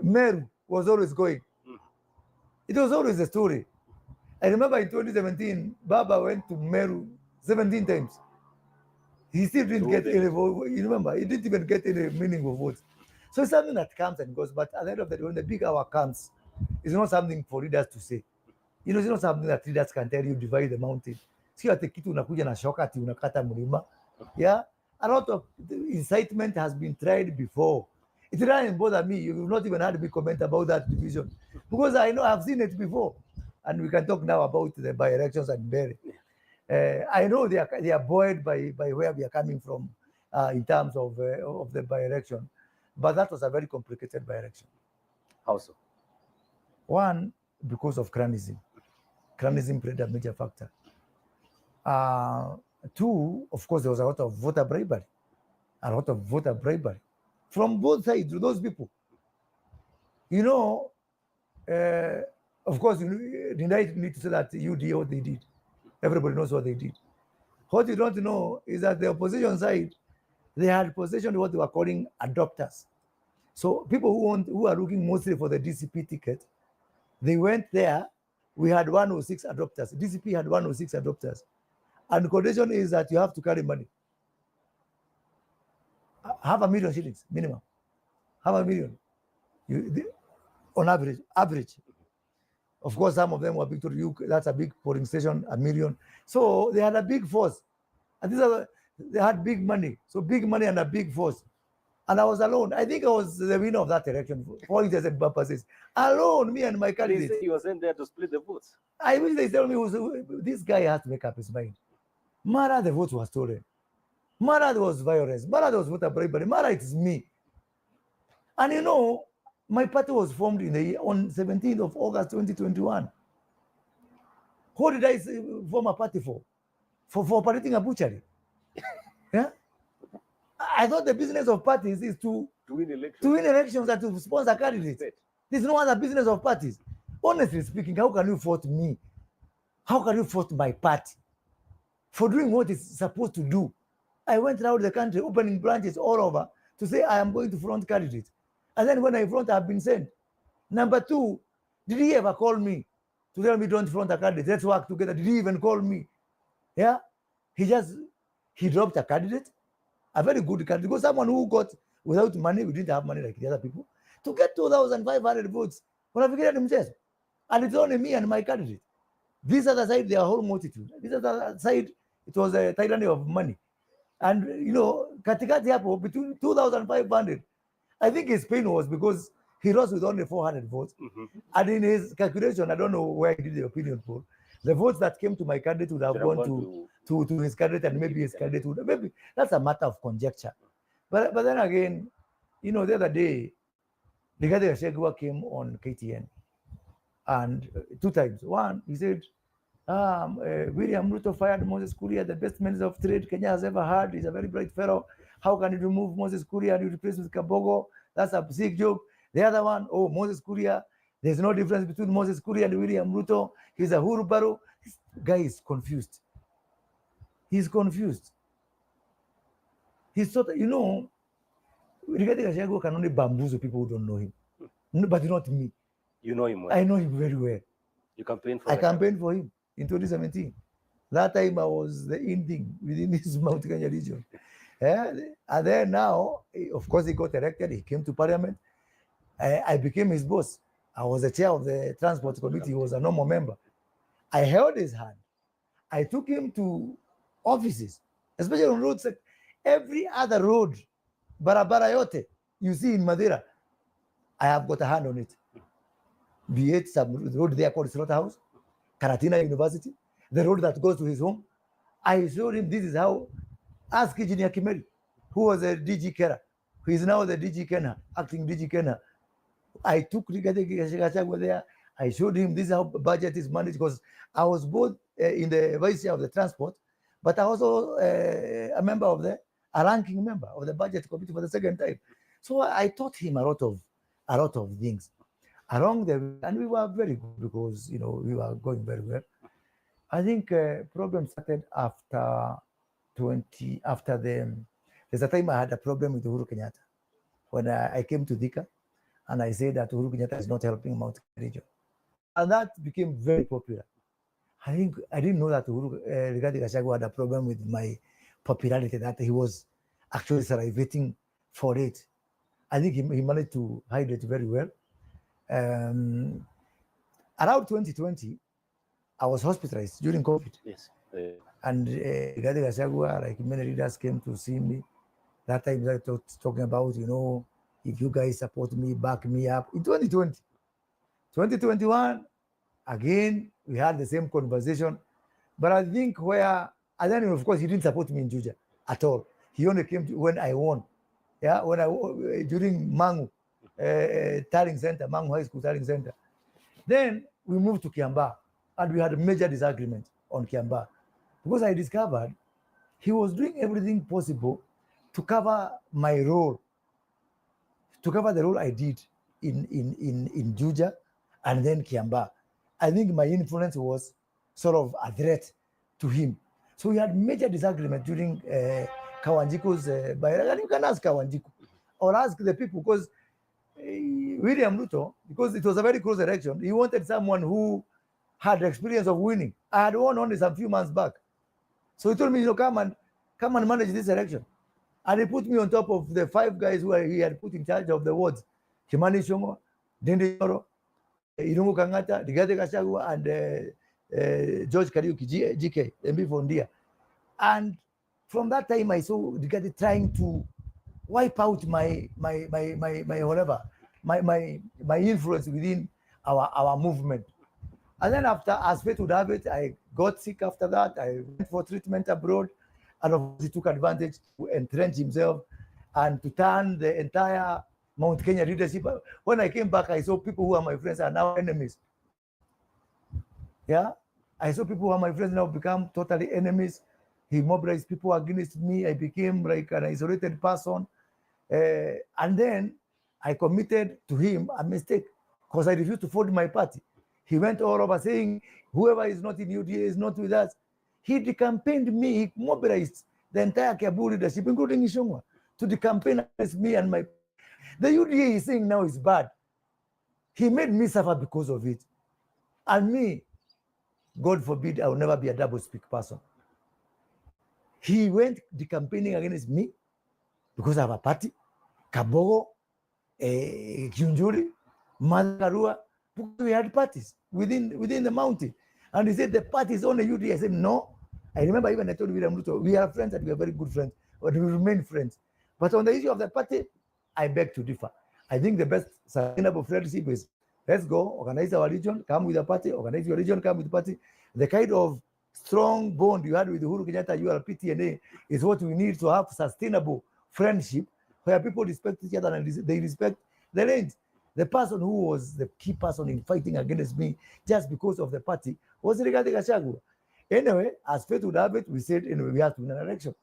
Meru was always going. It was always a story. I remember in 2017, Baba went to Meru 17 times. He still didn't get any vote. You remember, he didn't even get any meaningful votes. So it's something that comes and goes. But at the end of the day, when the big hour comes, it's not something for leaders to say. It's not something that leaders can tell you, divide the mountain. See, ati kitu unakuja na shoka ati unakata mlima. A lot of incitement has been tried before. It doesn't bother me. You've not even heard me comment about that division. Because I know I've seen it before. And we can talk now about the by-elections and Berry. I know they are buoyed by where we are coming from in terms of the by-election. But that was a very complicated by-election. How so? One, because of cronyism. Cronyism played a major factor. Two, of course, there was a lot of voter bribery. From both sides, to those people. Of course, you need to say that you did what they did. Everybody knows what they did. What you don't know is that the opposition side, they had possession of what they were calling adopters. So people who are looking mostly for the DCP ticket, they went there. We had 106 adopters. DCP had 106 adopters. And the condition is that you have to carry money. $500,000 shillings minimum. $500,000. On average. Of course, some of them were big to you. That's a big polling station, $1 million. So they had a big force And they had big money. So big money and a big force. And I was alone. I think I was the winner of that election for all intents and purposes. Alone, me and my candidate. They say you were sent there to split the votes. I wish they tell me, this guy has to make up his mind. Mara, the votes were stolen. Mara, there was violence. Mara, there was voter bribery. Mara, it's me. And you know, my party was formed on 17th of August 2021. What did I form a party for? For operating a butchery? Yeah? I thought the business of parties is to win elections and to sponsor candidates. There's no other business of parties. Honestly speaking, how can you fault me? How can you fault my party for doing what it's supposed to do? I went around the country opening branches all over to say I am going to front candidates. And then when I front, I've been sent. Number two, did he ever call me to tell me don't front a candidate? Let's work together. Did he even call me? Yeah? He dropped a candidate, a very good candidate, because someone who got without money, we didn't have money like the other people, to get 2,500 votes. And it's only me and my candidate. This other side, they are a whole multitude. This other side, it was a tyranny of money. And, you know, katikati hapo, between 2,500, I think his pain was because he lost with only 400 votes. And in his calculation, I don't know where he did the opinion poll, the votes that came to my candidate would have gone to his candidate, and maybe his candidate would, maybe that's a matter of conjecture. But then again, you know, the other day, Rigathi Gachagua came on KTN, and 2 times. One, he said, William Ruto fired Moses Kuria, the best minister of trade Kenya has ever had. He's a very bright fellow. How can you remove Moses Kuria and you replace with Kabogo? That's a sick joke. The other one, Moses Kuria, there's no difference between Moses Kuria and William Ruto. He's a Hurubaro. This guy is confused. He's confused. He's thought, you know, Rigathi Gachagua can only bamboozle people who don't know him. No, but not me. You know him well. I know him very well. You campaigned for him. I campaigned for him in 2017. That time I was the in thing within this Mount Kenya region. And then now, of course, he got elected. He came to parliament. I became his boss. I was the chair of the transport committee. He was a normal member. I held his hand. I took him to offices, especially on roads. Every other road, barabara yote, you see in Madeira, I have got a hand on it. Be it some road there called Slaughterhouse, Karatina University, the road that goes to his home. I showed him this is how. Ask Engineer Kimeli, who was a DG Kera, who is now the DG Kenya, acting DG Kenya. I took Rigathi Gachagua there. I showed him this is how budget is managed, because I was both in the vice chair of the transport, but I was also a ranking member of the budget committee for the second time. So I taught him a lot of things along the way, and we were very good because, you know, we were going very well. I think problem started after there's a time I had a problem with Uhuru Kenyatta when I came to Thika, and I said that Uhuru Kenyatta is not helping Mount Kenya region, and that became very popular. I think I didn't know that Rigathi Gachagua had a problem with my popularity, that he was actually salivating for it. I think he managed to hide it very well. Around 2020, I was hospitalized during COVID. Yes. And Rigathi Gachagua, like many leaders, came to see me. That time they were talking about, you know, if you guys support me, back me up. In 2020, 2021, again, we had the same conversation. But I think and then of course, he didn't support me in Juja at all. He only came when I won. Yeah, during Mangu Tarring Center, Mangu High School Tarring Center. Then we moved to Kiambaa, and we had a major disagreement on Kiambaa, because I discovered he was doing everything possible to cover my role, to cover the role I did in Juja and then Kiambaa. I think my influence was sort of a threat to him. So we had major disagreement during Kawanjiku's by-election. And you can ask Kawanjiku or ask the people, because William Ruto, because it was a very close election, he wanted someone who had experience of winning. I had won only some few months back. So he told me, you know, come and manage this election. And he put me on top of the 5 guys who he had put in charge of the wards: Kimani Ichung'wah, Ndindi Nyoro, Irungu Kang'ata, Rigathi Gachagua, and George Khaniri, GK, MB for Ndia. And from that time I saw Rigathi trying to wipe out my whatever, my influence within our movement. And then after, as fate would have it, I got sick after that. I went for treatment abroad, and of course he took advantage to entrench himself and to turn the entire Mount Kenya leadership. When I came back, I saw people who are my friends are now enemies. Yeah, I saw people who are my friends now become totally enemies. He mobilized people against me. I became like an isolated person. And then I committed to him a mistake because I refused to fold my party. He went all over saying, whoever is not in UDA is not with us. He decampaigned me. He mobilized the entire Kiambu leadership, including Ishongwa, to decampaign against me and my... The UDA he's saying now is bad. He made me suffer because of it. And me, God forbid, I will never be a double-speak person. He went decampaigning against me because I have a party. Kabogo, Kiunjuri, Madarua, we had parties within the mountain. And he said, the party is on the UDA. I said, no. I remember even I told William Ruto, we are friends and we are very good friends, but we remain friends. But on the issue of the party, I beg to differ. I think the best sustainable friendship is, let's go, organize our region, come with the party, organize your region, come with the party. The kind of strong bond you had with Uhuru Kenyatta, URP-TNA, is what we need to have sustainable friendship where people respect each other and they respect the range. The person who was the key person in fighting against me just because of the party was Rigathi Gachagua. Anyway, as fate would have it, we said, anyway, we have to win an election.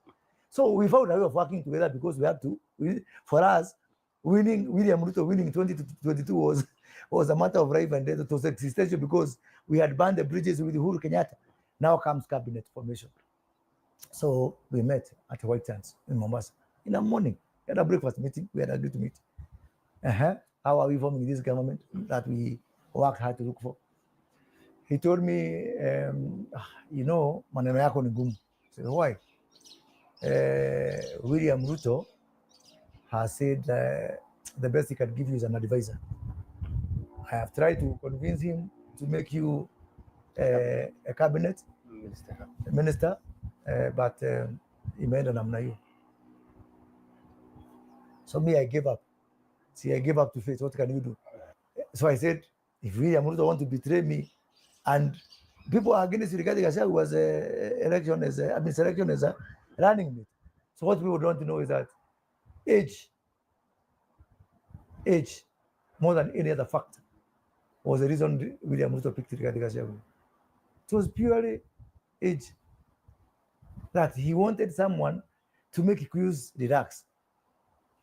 So we found a way of working together because we have to. For us, William Ruto winning 2022 was a matter of life and death. It was existential because we had burned the bridges with Uhuru Kenyatta. Now comes cabinet formation. So we met at White Sands in Mombasa in the morning. We had a breakfast meeting. We had agreed to meet. How are we forming this government that we worked hard to look for? He told me, you know, maneno yako ni ngumu. I said, why? William Ruto has said the best he can give you is an advisor. I have tried to convince him to make you a cabinet minister, but he made an namna hiyo. So me, I gave up. See, I gave up to faith. What can you do? So I said, if William Ruto want to betray me, and people are against Rigathi Gachagua was selection as a running mate. So what people don't know is that age, more than any other factor, was the reason William Ruto picked Rigathi Gachagua. It was purely age. That he wanted someone to make Kikuyus relax.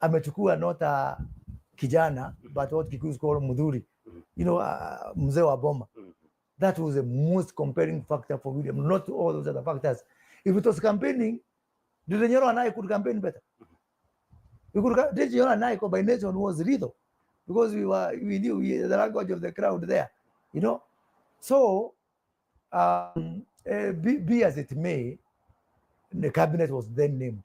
Amechukua not a kijana, but what Kikuyus call mudhuri. You know, mzee wa boma. That was the most compelling factor for William, not all those other factors. If it was campaigning, Jirongos and I could campaign better. We could. Jirongos and I by nature was lethal because we knew the language of the crowd there, you know. So, be as it may, the cabinet was then named.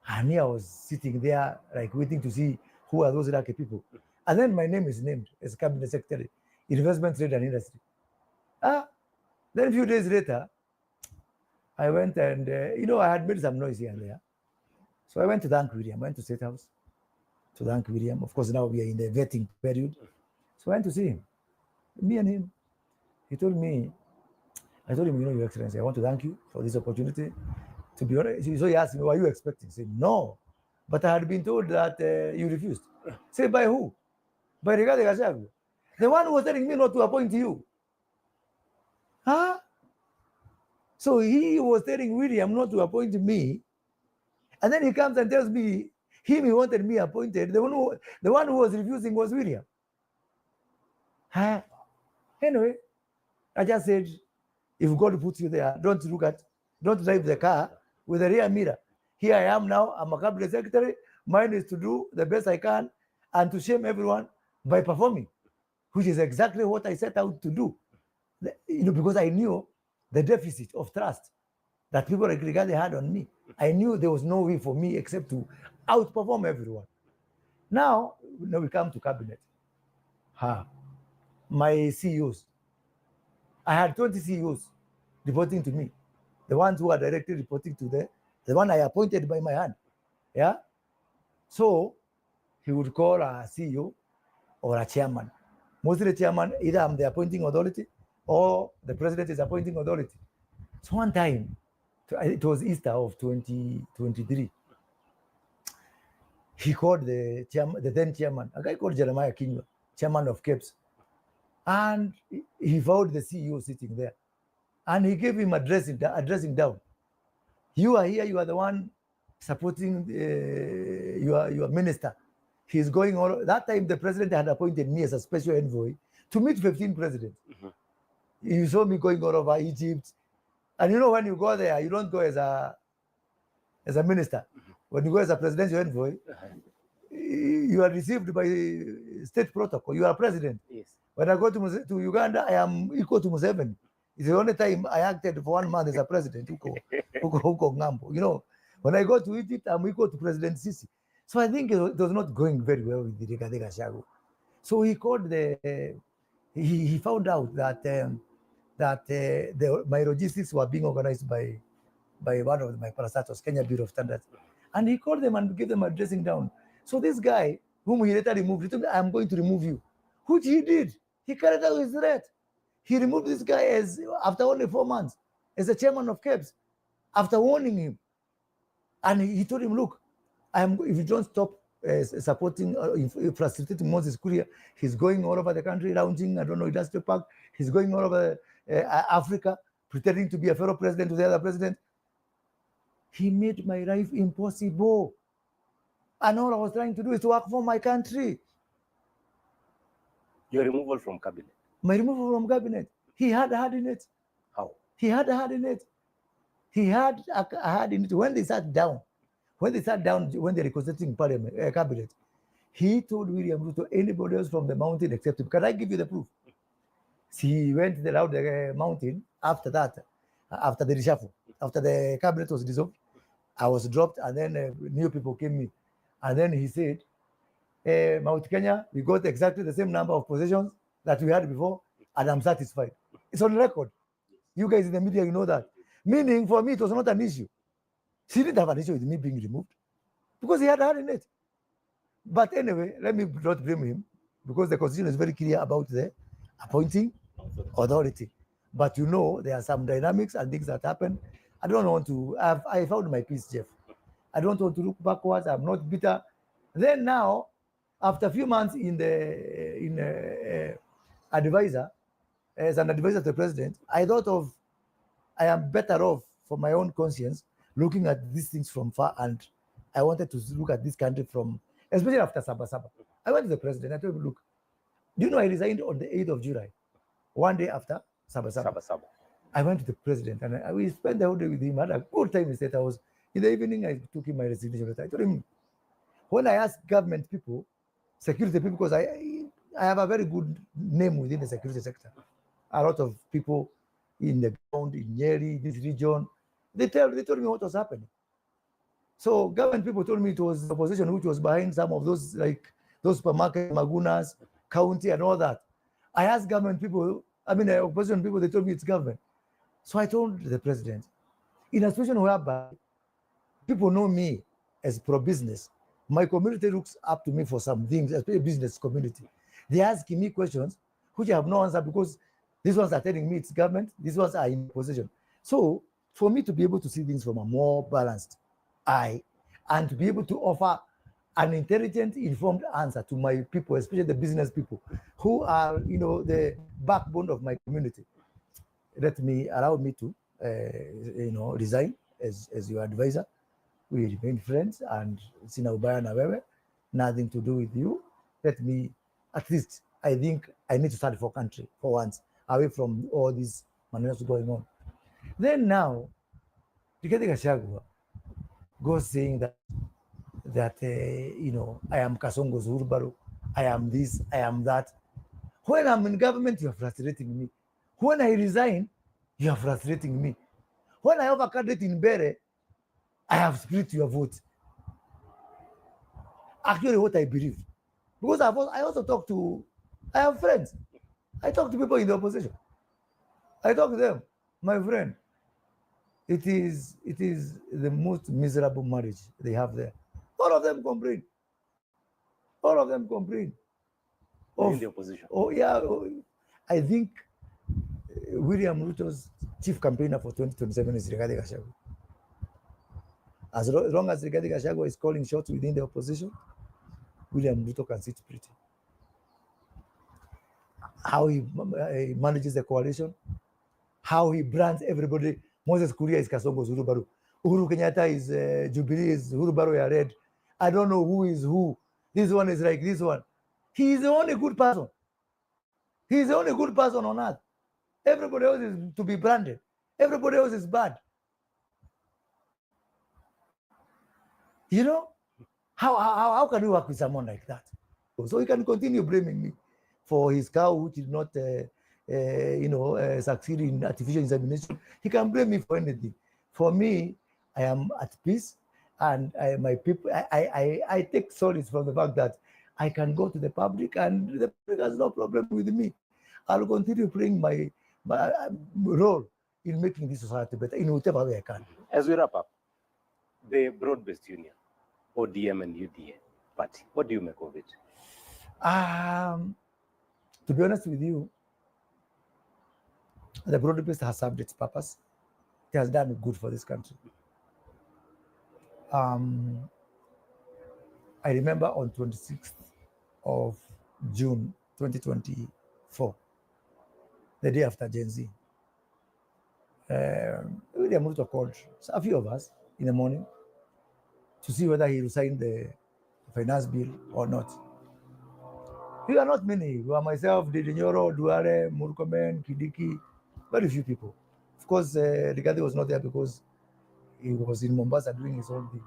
And I was sitting there, like waiting to see who are those lucky people. And then my name is named as cabinet secretary, investment, trade, and industry. Then a few days later, I went and, you know, I had made some noise here and there. So I went to thank William, went to State House to thank William. Of course, now we are in the vetting period. So I went to see him, me and him. He told me, I told him, you know, Your Excellency, I want to thank you for this opportunity. To be honest, so he asked me, what are you expecting? I said, no. But I had been told that you refused. I said, by who? By Rigathi Gachagua. The one who was telling me not to appoint you. Huh? So he was telling William not to appoint me. And then he comes and tells me, he wanted me appointed. The one who was refusing was William. Huh? Anyway, I just said, if God puts you there, don't drive the car with a rear mirror. Here I am now, I'm a cabinet secretary. Mine is to do the best I can and to shame everyone by performing, which is exactly what I set out to do. You know, because I knew the deficit of trust that people like Rigathi had on me. I knew there was no way for me except to outperform everyone. Now we come to cabinet. My CEOs. I had 20 CEOs reporting to me. The ones who are directly reporting to the the one I appointed by my hand. Yeah. So he would call a CEO or a chairman. Mostly the chairman, either I'm the appointing authority or the president is appointing authority. So one time, it was Easter of 2023, he called the chairman, the then chairman, a guy called Jeremiah Kinyua, chairman of KEBS, and he found the CEO sitting there, and he gave him addressing down. You are here, you are the one supporting your minister. He's going all that time. The president had appointed me as a special envoy to meet 15 presidents. You saw me going all over Egypt, and you know when you go there, you don't go as a minister. When you go as a presidential envoy, you are received by state protocol. You are president. Yes. When I go to Uganda, I am equal to Museveni. It's the only time I acted for 1 month as a president. You know, when I go to Egypt, I'm equal to President Sisi. So I think it was not going very well with the Rigathi Gachagua. So he called he found out that my logistics were being organized by one of my parastatals, Kenya Bureau of Standards. And he called them and gave them a dressing down. So this guy, whom he later removed, he told me, I'm going to remove you, which he did. He carried out his threat. He removed this guy after only 4 months as the chairman of KEBS, after warning him. And he told him, look, if you don't stop supporting, facilitating Moses Kuria, he's going all over the country, lounging, I don't know, industrial park. He's going all over Africa, pretending to be a fellow president to the other president. He made my life impossible. And all I was trying to do is to work for my country. Your removal from cabinet. My removal from cabinet. He had a hand in it. How? He had a hand in it. He had a hand in it. When they sat down, when they reconstituting parliament, cabinet, he told William Ruto, anybody else from the mountain except him. Can I give you the proof? He went around the mountain after that, after the reshuffle, after the cabinet was dissolved. I was dropped, and then new people came in. And then he said, Mount Kenya, we got exactly the same number of positions that we had before, and I'm satisfied. It's on record. You guys in the media, you know that. Meaning, for me, it was not an issue. He didn't have an issue with me being removed because he had had in it. But anyway, let me not blame him because the constitution is very clear about the appointing authority. But you know, there are some dynamics and things that happen. I don't want to, I found my peace, Jeff. I don't want to look backwards. I'm not bitter. Then now, after a few months advisor, as an advisor to the president, I thought of, I am better off for my own conscience looking at these things from far, and I wanted to look at this country from, especially after Sabasaba. I went to the president, I told him, look, do you know I resigned on the 8th of July, one day after Sabasaba. I went to the president and we spent the whole day with him. I had a good time in State House. In the evening, I took him my resignation letter. I told him, when I ask government people, security people, because I have a very good name within the security sector. A lot of people in the ground, in Nyeri, this region, they told me what was happening. So government people told me it was the opposition which was behind some of those, like those supermarket, Magunas, county and all that. I asked government people, opposition people, they told me it's government. So I told the president, in a situation whereby people know me as pro-business, my community looks up to me for some things, especially business community. They're asking me questions which I have no answer because these ones are telling me it's government, these ones are in position. So for me to be able to see things from a more balanced eye and to be able to offer an intelligent, informed answer to my people, especially the business people who are, the backbone of my community, allow me to, resign as your advisor. We remain friends, and sina ubaya na wewe, nothing to do with you. Let me, at least, I think I need to start for country for once, away from all these maneuvers going on. Then now, Rigathi Gachagua goes saying that I am Kasongo's Urbaru, I am this, I am that. When I'm in government, you are frustrating me. When I resign, you are frustrating me. When I have a candidate in Bere, I have split your vote. Actually, what I believe. Because I also talk to, I have friends. I talk to people in the opposition. I talk to them, my friend, It is the most miserable marriage they have there. All of them complain. All of them complain. In the opposition. Oh yeah, I think William Ruto's chief campaigner for 2027 is Rigathi Gachagua. As long as Rigathi Gachagua is calling shots within the opposition, William Ruto can sit pretty. How he manages the coalition, how he brands everybody. Moses Kuria is Kasongo's Uhuru Baru. Uhuru Kenyatta is Jubilee is Uhuru Baru Red. I don't know who is who. This one is like this one. He is the only good person. He is the only good person on earth. Everybody else is to be branded. Everybody else is bad. You know, how can you work with someone like that? So he can continue blaming me for his cow, which did not, succeed in artificial insemination. He can blame me for anything. For me, I am at peace, and my people, I take solace from the fact that I can go to the public, and the public has no problem with me. I'll continue playing my role in making this society better in whatever way I can. As we wrap up, the broad-based union, ODM and UDA party, what do you make of it? To be honest with you, the broad-based has served its purpose. It has done good for this country. I remember on 26th of June 2024, the day after Gen Z, William Ruto called a few of us in the morning to see whether he will sign the finance bill or not. We are not many. We were myself, Didinyoro, Duare, Murkomen, Kidiki, very few people. Of course, Rigathi was not there because he was in Mombasa doing his own thing.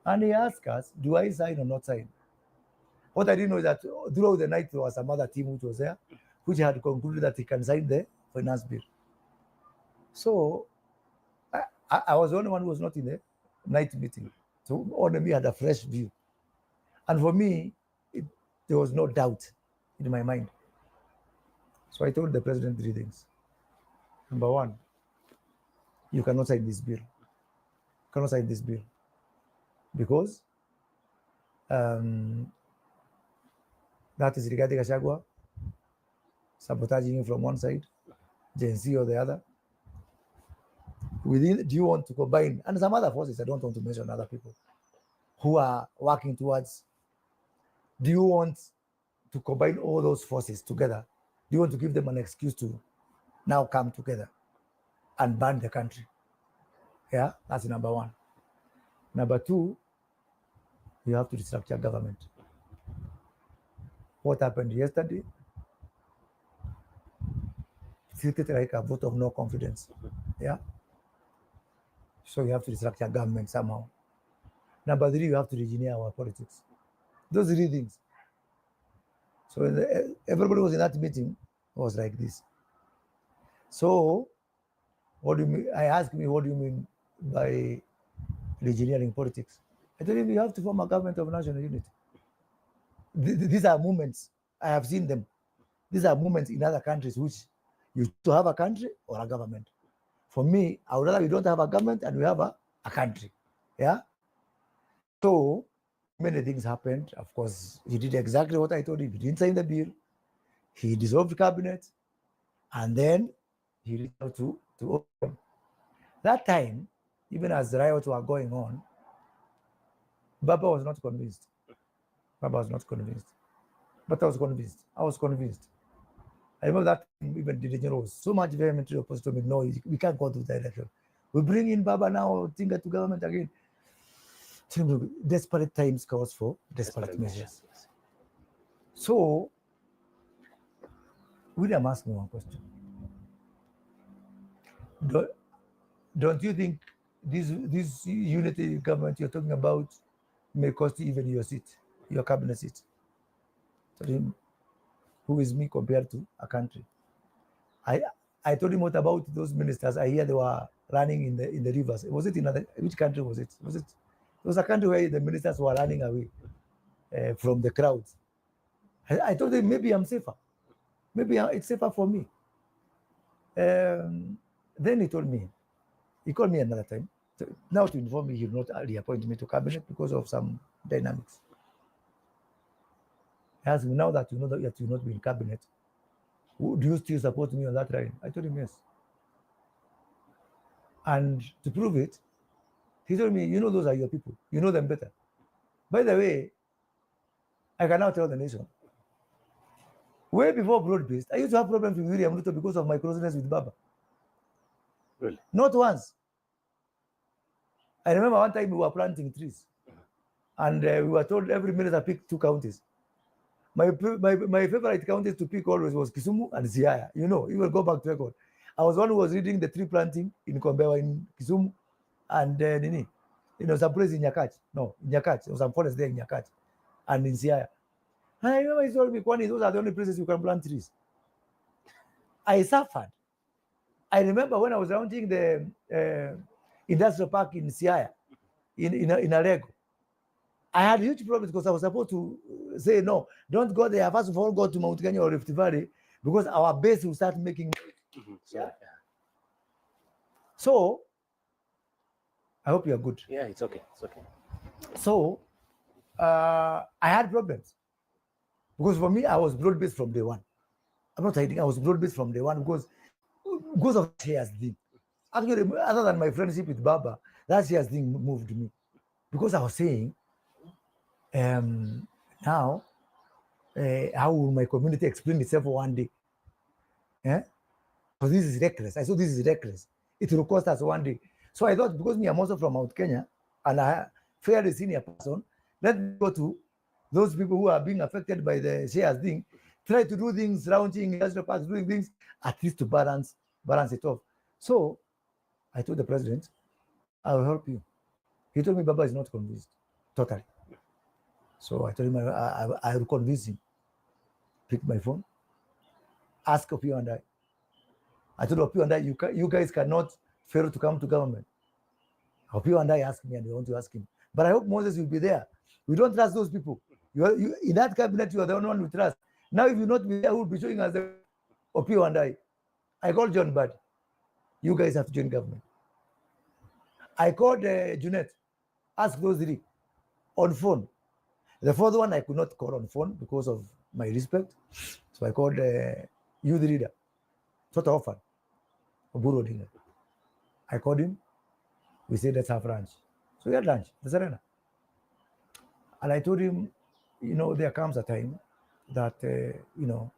And he asked us, do I sign or not sign? What I didn't know is that throughout the night, there was some other team which was there, which had concluded that he can sign the finance bill. So I was the only one who was not in the night meeting. So only me had a fresh view. And for me, there was no doubt in my mind. So I told the president 3 things. Number 1, you cannot sign this bill. You cannot sign this bill because that is Rigathi Gachagua sabotaging you from one side, Gen Z or the other. Do you want to combine, and some other forces, I don't want to mention other people, who are working towards, do you want to combine all those forces together? Do you want to give them an excuse to now come together and ban the country? Yeah, that's number 1. Number 2, you have to restructure government. What happened yesterday? It's like a vote of no confidence. Yeah. So you have to restructure government somehow. Number 3, you have to re-engineer our politics. Those 3 things. So everybody was in that meeting was like this. So what do you mean? I asked me, what do you mean by re-engineering politics? I told him, you have to form a government of national unity. These are movements, I have seen them. These are movements in other countries which you to have a country or a government. For me, I would rather we don't have a government and we have a country. Yeah. So many things happened. Of course, he did exactly what I told him. He didn't sign the bill. He dissolved the cabinet, and then he reached out to open. That time, even as the riots were going on, Baba was not convinced. Baba was not convinced. But I was convinced. I was convinced. I remember that even Jirongos was so much vehemently opposed to me. No, we can't go to that direction. We bring in Baba now, think to government again. Desperate times calls for desperate measures. Yes. So, William asked me one question. Don't you think this unity government you're talking about may cost you even your seat, your cabinet seat? I told him, who is me compared to a country? I told him, what about those ministers? I hear they were running in the rivers. Was it in which country was it? It was a country where the ministers were running away from the crowds. I told him, maybe I'm safer. Maybe it's safer for me. Then he told me, He called me another time. So now to inform me he will not reappoint me to cabinet because of some dynamics. He asked me, now that you know that you will not be in cabinet, do you still support me on that line? I told him yes. And to prove it, he told me, you know, those are your people. You know them better. By the way, I can now tell the nation, way before broad-based, I used to have problems with William Ruto because of my closeness with Baba. Really? Not once. I remember one time we were planting trees, and we were told every minister pick 2 counties. My favorite counties to pick always was Kisumu and Siaya. You know, you will go back to record. I was one who was leading the tree planting in Kombewa in Kisumu, and Nini, you know, some place in Nyakach. No, in Nyakach. There was some forest there in Nyakach and in Siaya. And I remember he told me, Kwani, those are the only places you can plant trees. I suffered. I remember when I was launching the industrial park in Siaya, in Alego, I had huge problems because I was supposed to say, no, don't go there. First of all, go to Mount Kenya or Rift Valley because our base will start making noise. Yeah. So, I hope you are good. Yeah, it's okay. It's okay. So, I had problems because for me, I was broad-based from day one. I'm not hiding. I was broad-based from day one because of shares thing. Actually, other than my friendship with Baba, that shares thing moved me because I was saying, now, how will my community explain itself one day? Yeah? Because this is reckless. I saw this is reckless. It will cost us one day. So I thought, because me, I'm also from Mount Kenya, and I fairly senior person, let me go to those people who are being affected by the shares thing, try to do things, launching industrial parks, doing things, at least to balance it off. So I told the president, I will help you. He told me Baba is not convinced, totally. So I told him I will convince him. Pick my phone, ask Opio and I told Opio and you guys cannot fail to come to government. Opio and I asked me, and we want to ask him. But I hope Moses will be there. We don't trust those people. You in that cabinet, you are the only one we trust. Now, if you not be there, who will be showing us the Opio and I called John Bud. You guys have to join government. I called Junet. Ask those 3 on phone. The 4th one I could not call on phone because of my respect. So I called youth leader, Toto Offer, Oburu Odinga. I called him. We said, let's have lunch. So we had lunch, the Serena. And I told him, you know, there comes a time that, you know,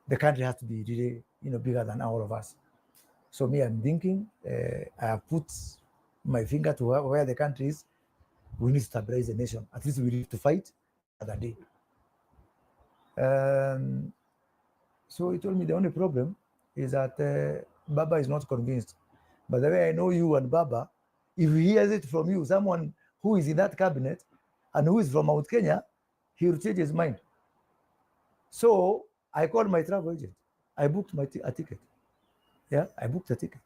the country has to be really, you know, bigger than all of us. So me, I'm thinking, I have put my finger to where the country is. We need to stabilize the nation. At least we need to fight another day. So he told me the only problem is that Baba is not convinced. But the way I know you and Baba, if he hears it from you, someone who is in that cabinet and who is from Mount Kenya, he will change his mind. So I called my travel agent. I booked a ticket. Yeah, I booked a ticket.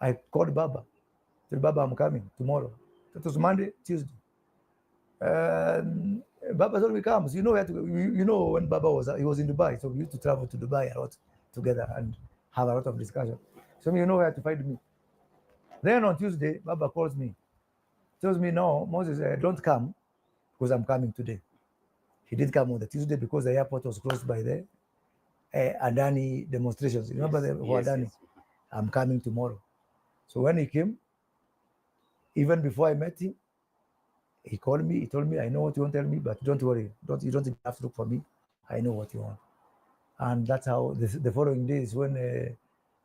I called Baba. I said, Baba, I'm coming tomorrow. That was Monday, Tuesday. Baba told me, comes. You know where to go. You know when Baba was in Dubai, so we used to travel to Dubai a lot together and have a lot of discussion. So you know where to find me. Then on Tuesday, Baba calls me. Tells me, no, Moses, don't come because I'm coming today. He did come on the Tuesday because the airport was closed by the Adani demonstrations. You remember the Adani? Yes. I'm coming tomorrow. So when he came, even before I met him, he called me. He told me, I know what you want to tell me, but don't worry. You don't have to look for me. I know what you want. And that's how the following days when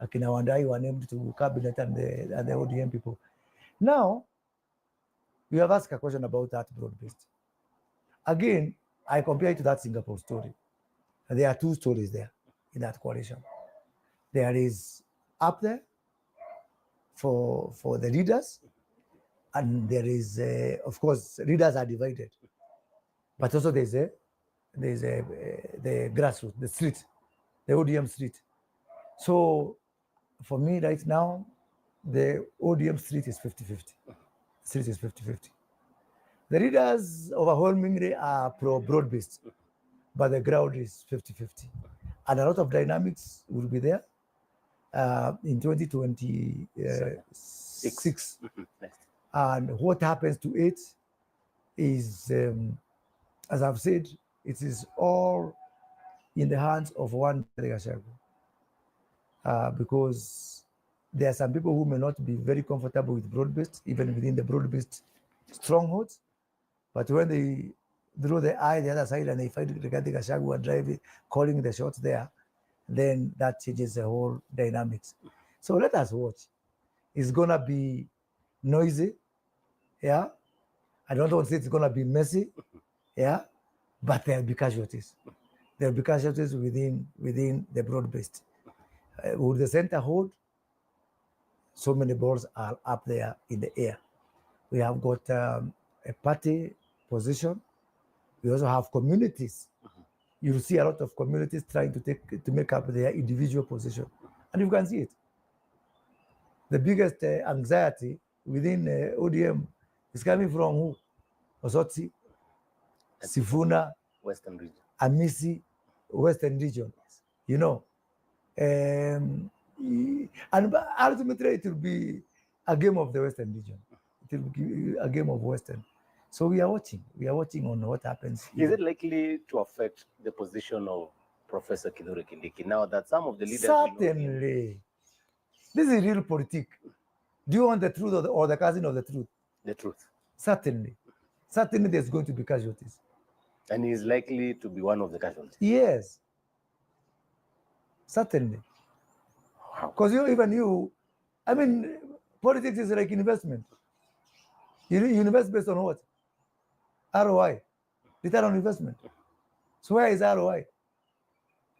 Akina Wandai were named to cabinet and the ODM people. Now, you have asked a question about that broad-based. Again, I compare it to that Singapore story. And there are 2 stories there in that coalition. There is up there for the leaders, and there is, of course, leaders are divided, but also there's the grassroots, the street, the ODM street. So for me right now, the ODM street is 50-50. Street is 50-50. The leaders overwhelmingly are pro-broad-based, but the ground is 50-50. And a lot of dynamics will be there. in 2026. Next. And what happens to it is, as I've said, it is all in the hands of one Gachagua. Because there are some people who may not be very comfortable with broad-based, even within the broad-based strongholds. But when they draw the eye the other side and they find Rigathi Gachagua driving, calling the shots there, then that changes the whole dynamics. So let us watch. It's gonna be noisy, yeah. I don't want to say it's gonna be messy, yeah, but there'll be casualties. There'll be casualties within the broad-based. With the center hold, so many balls are up there in the air. We have got a party position. We also have communities. You see a lot of communities trying to make up their individual position, and you can see it. The biggest anxiety within ODM is coming from who? Osotsi, Sifuna, Western region. Amisi, Western region. You know, and ultimately it will be a game of the Western region. It will be a game of Western. So we are watching. We are watching on what happens here. Is it likely to affect the position of Professor Kithure Kindiki now that some of the leaders? Certainly. This is real politics. Do you want the truth or the cousin of the truth? The truth. Certainly. Certainly there's going to be casualties. And he is likely to be one of the casualties. Yes. Certainly. Because I mean, politics is like investment. You invest based on what? ROI, return on investment. So where is ROI?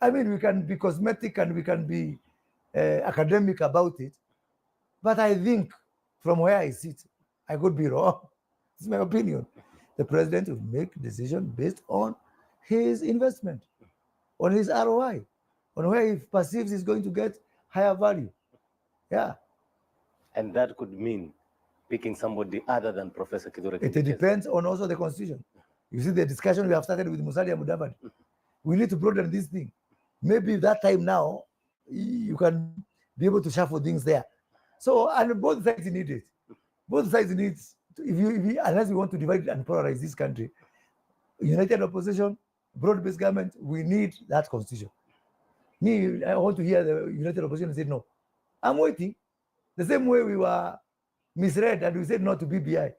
I mean, we can be cosmetic and we can be academic about it, but I think from where I sit, I could be wrong. It's my opinion. The president will make decision based on his investment, on his ROI, on where he perceives he's going to get higher value. Yeah. And that could mean picking somebody other than Professor Kithure Kindiki. It depends on also the constitution. You see the discussion we have started with Musalia Mudavadi. We need to broaden this thing. Maybe that time now, you can be able to shuffle things there. So, and both sides need it. Both sides need, unless we want to divide and polarize this country, united opposition, broad-based government, we need that constitution. Me, I want to hear the united opposition say no. I'm waiting. The same way we were misread and we said no to BBI,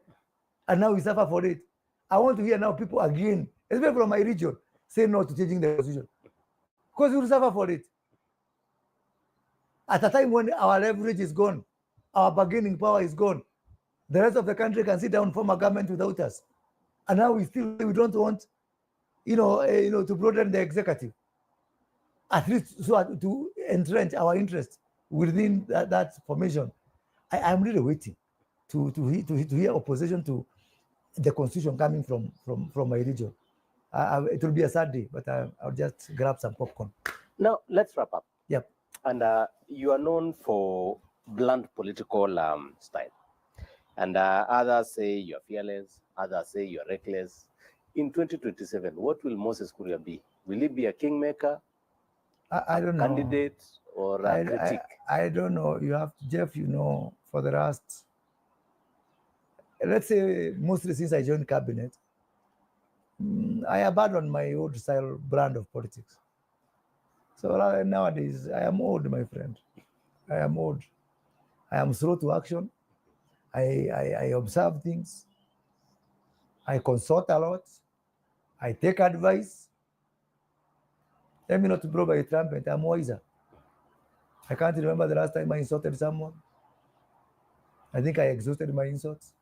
and now we suffer for it. I want to hear now people again, especially from my region, say no to changing the constitution, because we will suffer for it. At a time when our leverage is gone, our bargaining power is gone, the rest of the country can sit down, form a government without us, and now we don't want, to broaden the executive, at least so to entrench our interests within that formation. I'm really waiting to hear opposition to the constitution coming from my region. It will be a sad day, but I'll just grab some popcorn. Now, let's wrap up. Yep. And you are known for blunt political style. And others say you're fearless, others say you're reckless. In 2027, what will Moses Kuria be? Will he be a kingmaker, I don't know. Candidate, or a critic? I don't know. You have, Jeff, for the last, let's say, mostly since I joined cabinet, I abandoned my old style brand of politics. So nowadays, I am old, my friend. I am old. I am slow to action. I observe things. I consult a lot. I take advice. Let me not blow by a trumpet. I'm wiser. I can't remember the last time I insulted someone. I think I exhausted my insults.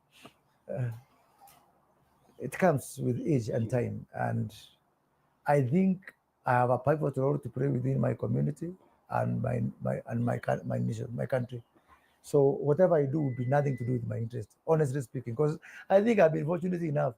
It comes with age and time. And I think I have a pivotal role to play within my community and my nation, my country. So whatever I do will be nothing to do with my interest, honestly speaking, because I think I've been fortunate enough.